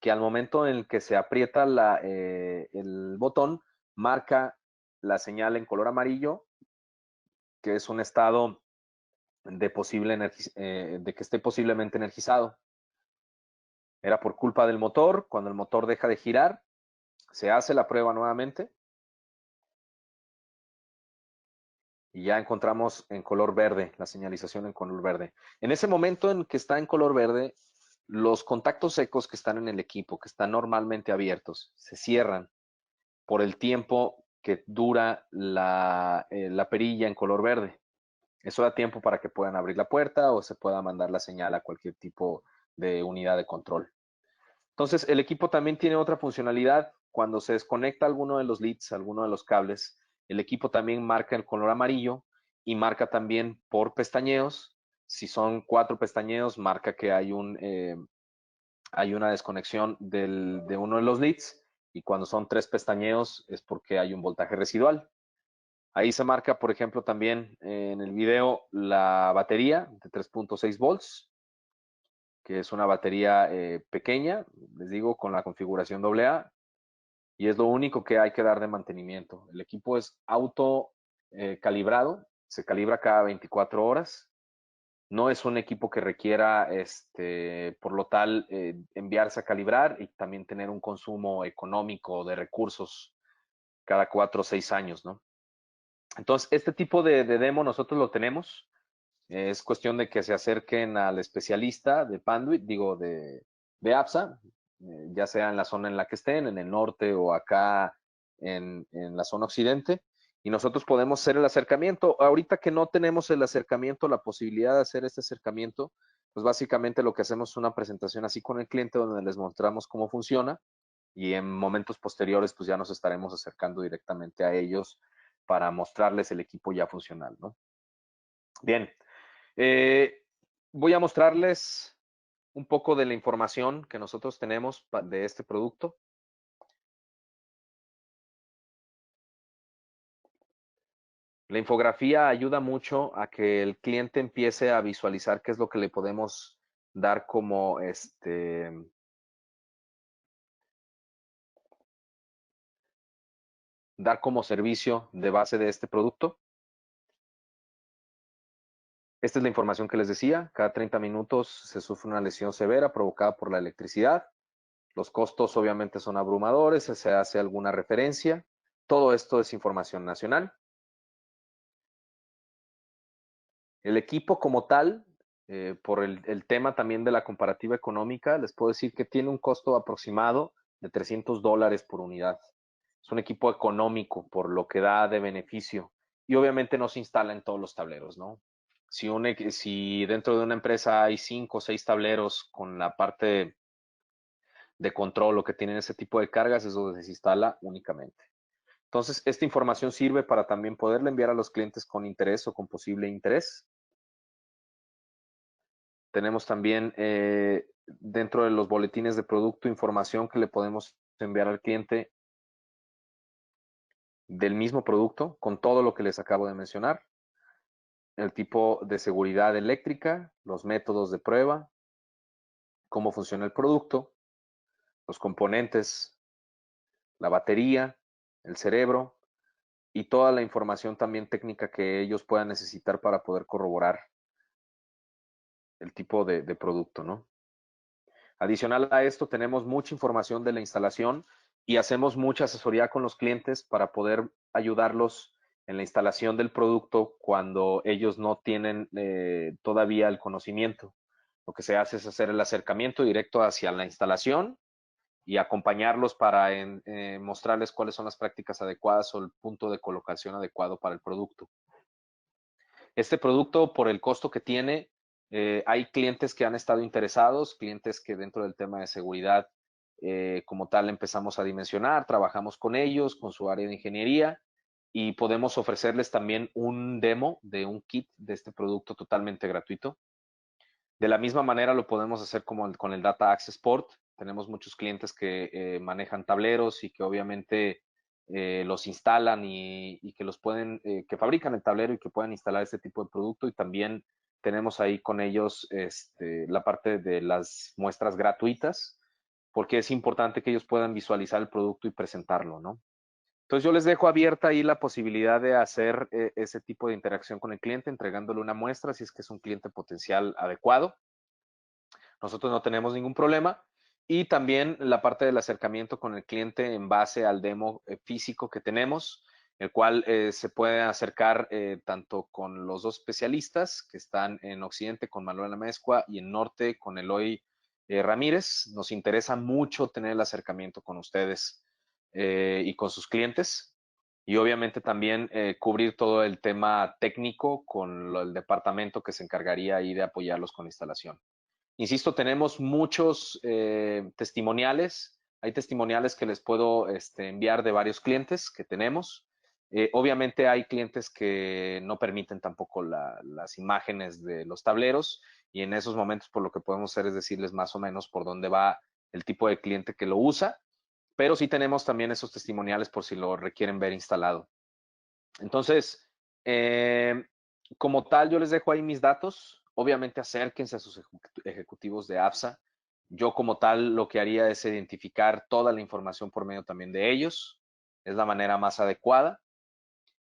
que al momento en el que se aprieta el botón, marca la señal en color amarillo, que es un estado de de que esté posiblemente energizado. Era por culpa del motor. Cuando el motor deja de girar, se hace la prueba nuevamente y ya encontramos en color verde, la señalización en color verde. En ese momento en que está en color verde, los contactos secos que están en el equipo, que están normalmente abiertos, se cierran por el tiempo que dura la perilla en color verde. Eso da tiempo para que puedan abrir la puerta o se pueda mandar la señal a cualquier tipo de unidad de control. Entonces, el equipo también tiene otra funcionalidad. Cuando se desconecta alguno de los leads, alguno de los cables, el equipo también marca el color amarillo y marca también por pestañeos. Si son 4 pestañeos, marca que hay una desconexión de uno de los leads, y cuando son 3 pestañeos es porque hay un voltaje residual. Ahí se marca, por ejemplo, también en el video la batería de 3.6 volts, que es una batería pequeña, les digo, con la configuración AA, y es lo único que hay que dar de mantenimiento. El equipo es auto calibrado, se calibra cada 24 horas. No es un equipo que requiera, por lo tal, enviarse a calibrar y también tener un consumo económico de recursos cada 4 o 6 años, ¿no? Entonces, este tipo de demo nosotros lo tenemos. Es cuestión de que se acerquen al especialista de Panduit, digo, de APSA, ya sea en la zona en la que estén, en el norte o acá en la zona occidente, y nosotros podemos hacer el acercamiento. Ahorita que no tenemos el acercamiento, la posibilidad de hacer este acercamiento, pues básicamente lo que hacemos es una presentación así con el cliente donde les mostramos cómo funciona, y en momentos posteriores pues ya nos estaremos acercando directamente a ellos para mostrarles el equipo ya funcional, ¿no? Bien, voy a mostrarles un poco de la información que nosotros tenemos de este producto. La infografía ayuda mucho a que el cliente empiece a visualizar qué es lo que le podemos dar como dar como servicio de base de este producto. Esta es la información que les decía. Cada 30 minutos se sufre una lesión severa provocada por la electricidad. Los costos obviamente son abrumadores, se hace alguna referencia. Todo esto es información nacional. El equipo como tal, por el tema también de la comparativa económica, les puedo decir que tiene un costo aproximado de $300 por unidad. Es un equipo económico por lo que da de beneficio y obviamente no se instala en todos los tableros, ¿no? Si dentro de una empresa hay 5 o 6 tableros con la parte de control o que tienen ese tipo de cargas, es donde se instala únicamente. Entonces, esta información sirve para también poderle enviar a los clientes con interés o con posible interés. Tenemos también dentro de los boletines de producto información que le podemos enviar al cliente del mismo producto con todo lo que les acabo de mencionar. El tipo de seguridad eléctrica, los métodos de prueba, cómo funciona el producto, los componentes, la batería, el cerebro y toda la información también técnica que ellos puedan necesitar para poder corroborar el tipo de producto, ¿no? Adicional a esto, tenemos mucha información de la instalación y hacemos mucha asesoría con los clientes para poder ayudarlos en la instalación del producto cuando ellos no tienen todavía el conocimiento. Lo que se hace es hacer el acercamiento directo hacia la instalación y acompañarlos para mostrarles cuáles son las prácticas adecuadas o el punto de colocación adecuado para el producto. Este producto, por el costo que tiene, hay clientes que han estado interesados, clientes que dentro del tema de seguridad como tal empezamos a dimensionar, trabajamos con ellos, con su área de ingeniería y podemos ofrecerles también un demo de un kit de este producto totalmente gratuito. De la misma manera lo podemos hacer como con el Data Access Port. Tenemos muchos clientes que manejan tableros y que obviamente los instalan y que los pueden, que fabrican el tablero y que puedan instalar este tipo de producto. Y también tenemos ahí con ellos la parte de las muestras gratuitas, porque es importante que ellos puedan visualizar el producto y presentarlo, ¿no? Entonces yo les dejo abierta ahí la posibilidad de hacer ese tipo de interacción con el cliente, entregándole una muestra si es que es un cliente potencial adecuado. Nosotros no tenemos ningún problema. Y también la parte del acercamiento con el cliente en base al demo físico que tenemos, el cual se puede acercar tanto con los dos especialistas que están en Occidente con Manuel Amezcua y en Norte con Eloy Ramírez. Nos interesa mucho tener el acercamiento con ustedes y con sus clientes. Y obviamente también cubrir todo el tema técnico con el departamento que se encargaría ahí de apoyarlos con la instalación. Insisto, tenemos muchos testimoniales. Hay testimoniales que les puedo enviar de varios clientes que tenemos. Obviamente hay clientes que no permiten tampoco las imágenes de los tableros y en esos momentos por lo que podemos hacer es decirles más o menos por dónde va el tipo de cliente que lo usa, pero sí tenemos también esos testimoniales por si lo requieren ver instalado. Entonces, como tal, yo les dejo ahí mis datos. Obviamente, acérquense a sus ejecutivos de APSA. Yo como tal lo que haría es identificar toda la información por medio también de ellos. Es la manera más adecuada.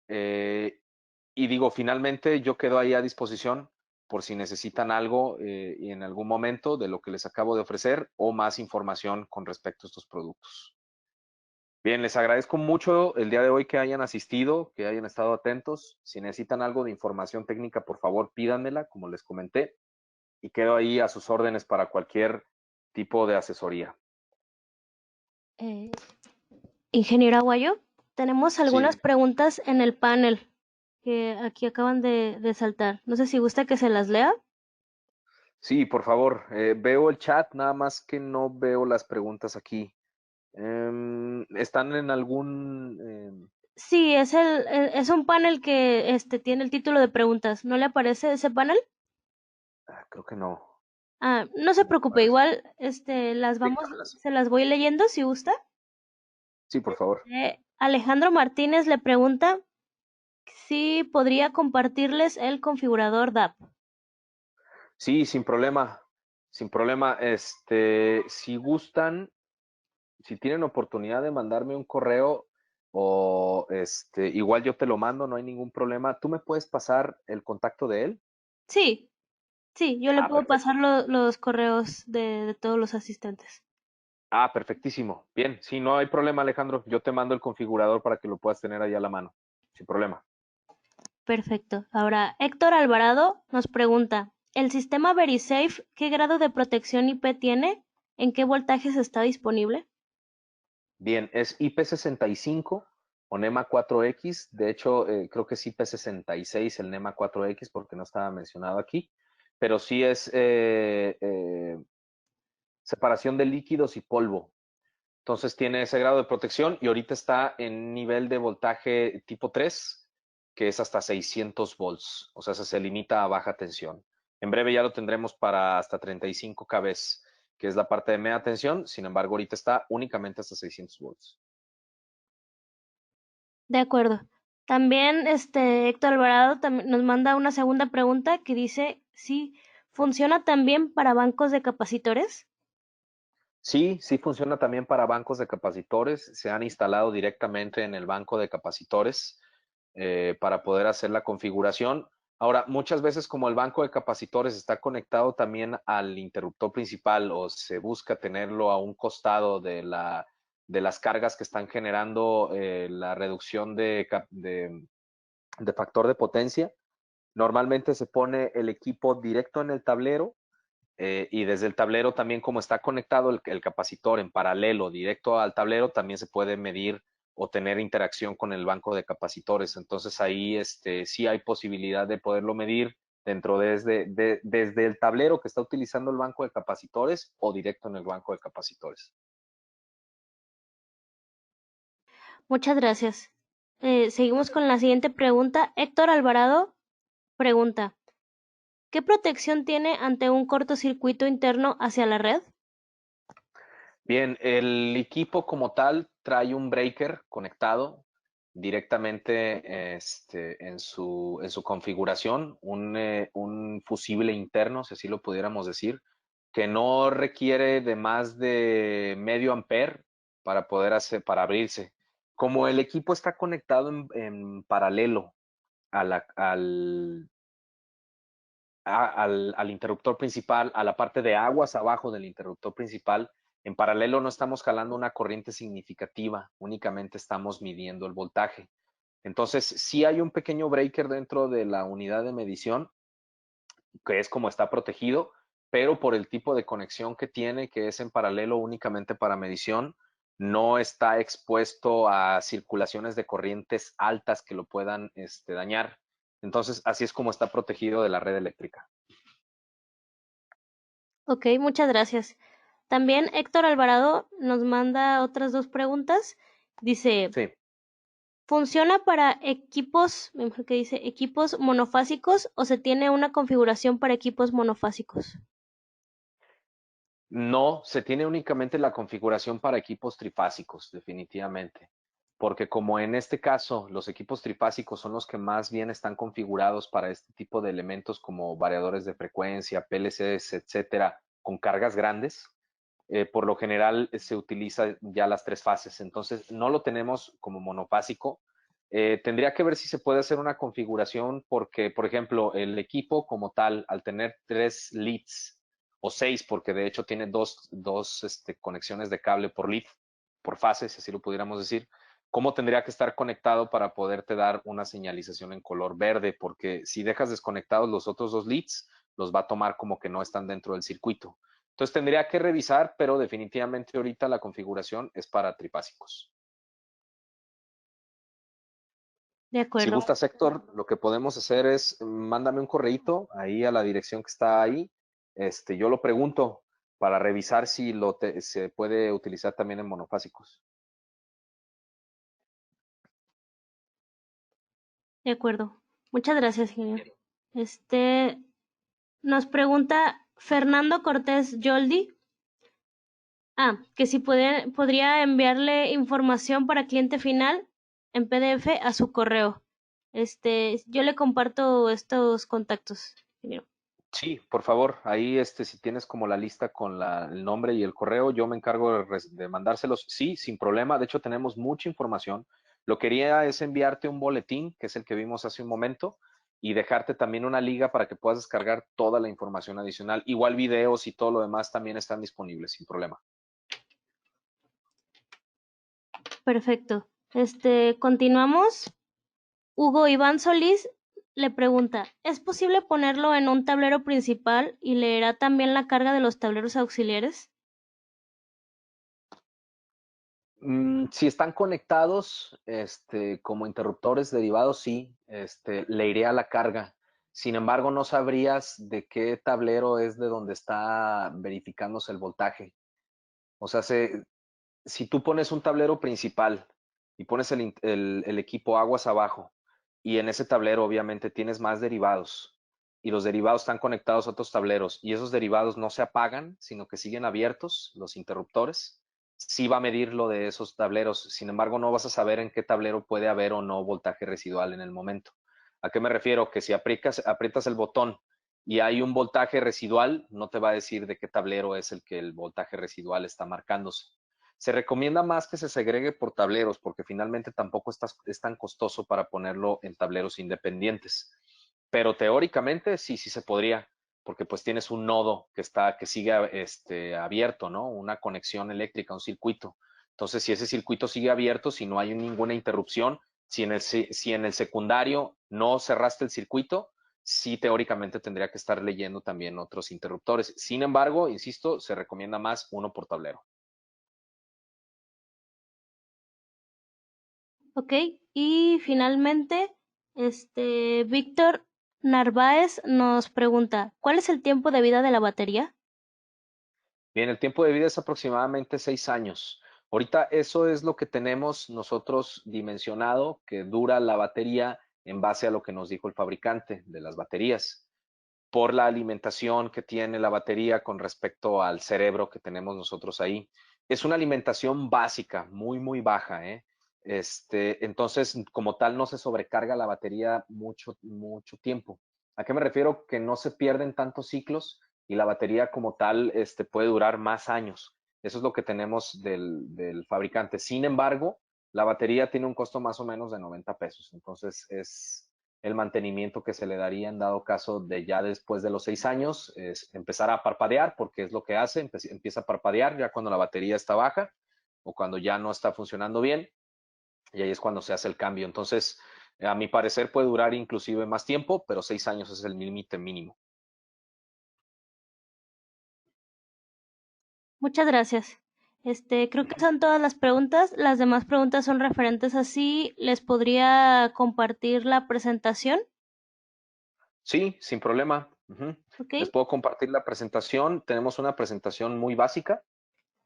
Y digo, finalmente yo quedo ahí a disposición por si necesitan algo y en algún momento de lo que les acabo de ofrecer o más información con respecto a estos productos. Bien, les agradezco mucho el día de hoy que hayan asistido, que hayan estado atentos. Si necesitan algo de información técnica, por favor, pídanmela, como les comenté, y quedo ahí a sus órdenes para cualquier tipo de asesoría. Eh, Ingeniero Aguayo, tenemos algunas Sí, preguntas en el panel que aquí acaban de saltar. No sé si gusta que se las lea. sí, por favor. Veo el chat, nada más que no veo las preguntas aquí. ¿Están en algún... Sí, es un panel que tiene el título de preguntas. ¿No le aparece ese panel? creo que no. No se ¿Cómo te preocupe, parece? igual, Sí, dámelas. se las voy leyendo si gusta. Sí, por favor. Alejandro Martínez le pregunta si podría compartirles el configurador DAP. Sí, sin problema. Sin problema. Si gustan, si tienen oportunidad de mandarme un correo o igual yo te lo mando, no hay ningún problema. ¿Tú me puedes pasar el contacto de él? Sí, sí, yo le Ah, puedo pasar perfecto. los correos de todos los asistentes. Ah, perfectísimo. Bien, sí, no hay problema, Alejandro. Yo te mando el configurador para que lo puedas tener ahí a la mano. Sin problema. Perfecto. Ahora, Héctor Alvarado nos pregunta, ¿el sistema VeriSafe qué grado de protección IP tiene? ¿En qué voltajes está disponible? Bien, es IP65 o NEMA 4X. De hecho, creo que es IP66 el NEMA 4X porque no estaba mencionado aquí. Pero sí es separación de líquidos y polvo. Entonces tiene ese grado de protección y ahorita está en nivel de voltaje tipo 3, que es hasta 600 volts. O sea, se limita a baja tensión. En breve ya lo tendremos para hasta 35 kV, que es la parte de media tensión. Sin embargo, ahorita está únicamente hasta 600 volts. De acuerdo. También Héctor Alvarado nos manda una segunda pregunta que dice si funciona también para bancos de capacitores. Sí, sí funciona también para bancos de capacitores. Se han instalado directamente en el banco de capacitores para poder hacer la configuración. Ahora, muchas veces como el banco de capacitores está conectado también al interruptor principal o se busca tenerlo a un costado de las cargas que están generando la reducción de factor de potencia, normalmente se pone el equipo directo en el tablero y desde el tablero también como está conectado el capacitor en paralelo directo al tablero, también se puede medir o tener interacción con el banco de capacitores. Entonces ahí sí hay posibilidad de poderlo medir desde el tablero que está utilizando el banco de capacitores o directo en el banco de capacitores. Muchas gracias. Seguimos con la siguiente pregunta. Héctor Alvarado pregunta, ¿qué protección tiene ante un cortocircuito interno hacia la red? Bien, el equipo como tal trae un breaker conectado directamente en su configuración, un fusible interno, si así lo pudiéramos decir, que no requiere de más de medio ampere para poder para abrirse. Como el equipo está conectado en paralelo a al interruptor principal, a la parte de aguas abajo del interruptor principal. En paralelo no estamos jalando una corriente significativa, únicamente estamos midiendo el voltaje. Entonces, sí hay un pequeño breaker dentro de la unidad de medición, que es como está protegido, pero por el tipo de conexión que tiene, que es en paralelo únicamente para medición, no está expuesto a circulaciones de corrientes altas que lo puedan dañar. Entonces, así es como está protegido de la red eléctrica. Ok, muchas gracias. También Héctor Alvarado nos manda otras dos preguntas. Dice, Sí. ¿funciona para equipos, mejor que dice, equipos monofásicos o se tiene una configuración para equipos monofásicos? No, se tiene únicamente la configuración para equipos trifásicos, definitivamente, porque como en este caso los equipos trifásicos son los que más bien están configurados para este tipo de elementos como variadores de frecuencia, PLCs, etcétera, con cargas grandes, por lo general se utiliza ya las tres fases, entonces no lo tenemos como monofásico. Tendría que ver si se puede hacer una configuración porque, por ejemplo, el equipo como tal, al tener tres leads o seis, porque de hecho tiene dos conexiones de cable por lead, por fase, si así lo pudiéramos decir, ¿cómo tendría que estar conectado para poderte dar una señalización en color verde? Porque si dejas desconectados los otros dos leads, los va a tomar como que no están dentro del circuito. Entonces tendría que revisar, pero definitivamente ahorita la configuración es para trifásicos. De Si acuerdo. gustas, Héctor, lo que podemos hacer es mándame un correíto ahí a la dirección que está ahí. Yo lo pregunto para revisar si se puede utilizar también en monofásicos. De acuerdo. Muchas gracias, ingeniero. Este nos pregunta Fernando Cortés Yoldi. Que si podría enviarle información para cliente final en PDF a su correo. Yo le comparto estos contactos, ingeniero. Sí, por favor, ahí si tienes como la lista con el nombre y el correo, yo me encargo de mandárselos, sí, sin problema. De hecho, tenemos mucha información. Lo que quería es enviarte un boletín, que es el que vimos hace un momento, y dejarte también una liga para que puedas descargar toda la información adicional. Igual videos y todo lo demás también están disponibles, sin problema. Perfecto. Continuamos. Hugo Iván Solís le pregunta, ¿es posible ponerlo en un tablero principal y leerá también la carga de los tableros auxiliares? Si están conectados, como interruptores derivados, sí, le iría a la carga. Sin embargo, no sabrías de qué tablero es de donde está verificándose el voltaje. O sea, si tú pones un tablero principal y pones el equipo aguas abajo y en ese tablero obviamente tienes más derivados y los derivados están conectados a otros tableros y esos derivados no se apagan, sino que siguen abiertos, los interruptores, sí va a medir lo de esos tableros. Sin embargo, no vas a saber en qué tablero puede haber o no voltaje residual en el momento. ¿A qué me refiero? Que si aprietas el botón y hay un voltaje residual, no te va a decir de qué tablero es el que el voltaje residual está marcándose. Se recomienda más que se segregue por tableros porque finalmente tampoco es tan costoso para ponerlo en tableros independientes. Pero teóricamente sí se podría, porque pues tienes un nodo que sigue abierto, ¿no? Una conexión eléctrica, un circuito. Entonces, si ese circuito sigue abierto, si no hay ninguna interrupción, si en el secundario no cerraste el circuito, sí teóricamente tendría que estar leyendo también otros interruptores. Sin embargo, insisto, se recomienda más uno por tablero. Ok, y finalmente, Víctor Narváez nos pregunta, ¿cuál es el tiempo de vida de la batería? Bien, el tiempo de vida es aproximadamente 6 años. Ahorita eso es lo que tenemos nosotros dimensionado que dura la batería en base a lo que nos dijo el fabricante de las baterías, por la alimentación que tiene la batería con respecto al cerebro que tenemos nosotros ahí. Es una alimentación básica, muy baja, ¿eh? Entonces, como tal, no se sobrecarga la batería mucho tiempo. ¿A qué me refiero? Que no se pierden tantos ciclos y la batería como tal puede durar más años. Eso es lo que tenemos del fabricante. Sin embargo, la batería tiene un costo más o menos de 90 pesos. Entonces, es el mantenimiento que se le daría en dado caso de ya después de los 6 años, es empezar a parpadear, porque es lo que hace, empieza a parpadear ya cuando la batería está baja o cuando ya no está funcionando bien, y ahí es cuando se hace el cambio. Entonces, a mi parecer puede durar inclusive más tiempo, pero 6 años es el límite mínimo. Muchas gracias. Creo que son todas las preguntas. Las demás preguntas son referentes así. ¿Les podría compartir la presentación? Sí, sin problema. ¿Ok? Les puedo compartir la presentación. Tenemos una presentación muy básica,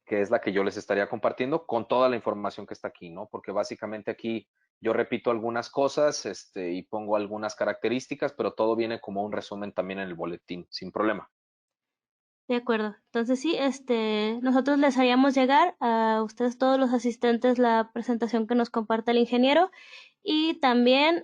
que es la que yo les estaría compartiendo con toda la información que está aquí, ¿no? Porque básicamente aquí yo repito algunas cosas, y pongo algunas características, pero todo viene como un resumen también en el boletín, sin problema. De acuerdo. Entonces sí, nosotros les haríamos llegar a ustedes todos los asistentes la presentación que nos comparte el ingeniero y también,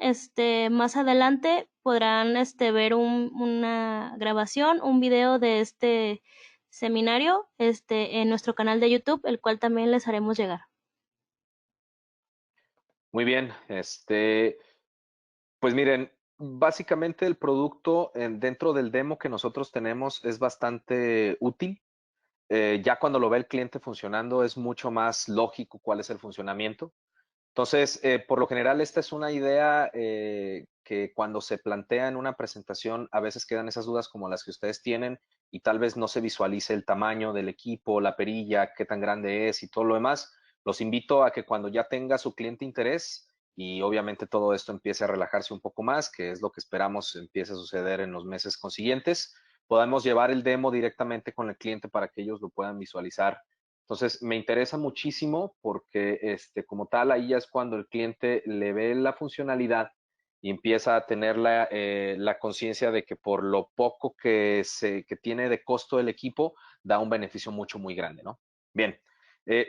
más adelante podrán, ver una grabación, un video de este seminario, en nuestro canal de YouTube, el cual también les haremos llegar. Muy bien, pues miren, básicamente el producto dentro del demo que nosotros tenemos es bastante útil. Ya cuando lo ve el cliente funcionando es mucho más lógico cuál es el funcionamiento. Entonces, por lo general, esta es una idea que cuando se plantea en una presentación, a veces quedan esas dudas como las que ustedes tienen y tal vez no se visualice el tamaño del equipo, la perilla, qué tan grande es y todo lo demás. Los invito a que cuando ya tenga su cliente interés y obviamente todo esto empiece a relajarse un poco más, que es lo que esperamos empiece a suceder en los meses consiguientes, podamos llevar el demo directamente con el cliente para que ellos lo puedan visualizar. Entonces, me interesa muchísimo porque como tal, ahí ya es cuando el cliente le ve la funcionalidad y empieza a tener la conciencia de que por lo poco que tiene de costo el equipo, da un beneficio muy grande, ¿no? Bien,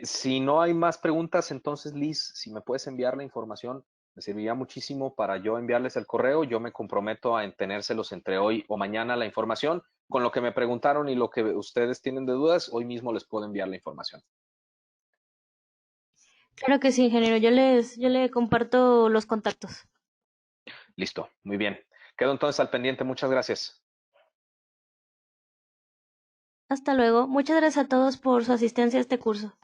si no hay más preguntas, entonces Liz, si me puedes enviar la información, me serviría muchísimo para yo enviarles el correo. Yo me comprometo a tenérselos entre hoy o mañana la información. Con lo que me preguntaron y lo que ustedes tienen de dudas, hoy mismo les puedo enviar la información. Claro que sí, ingeniero. Yo le comparto los contactos. Listo, muy bien. Quedo entonces al pendiente. Muchas gracias. Hasta luego. Muchas gracias a todos por su asistencia a este curso.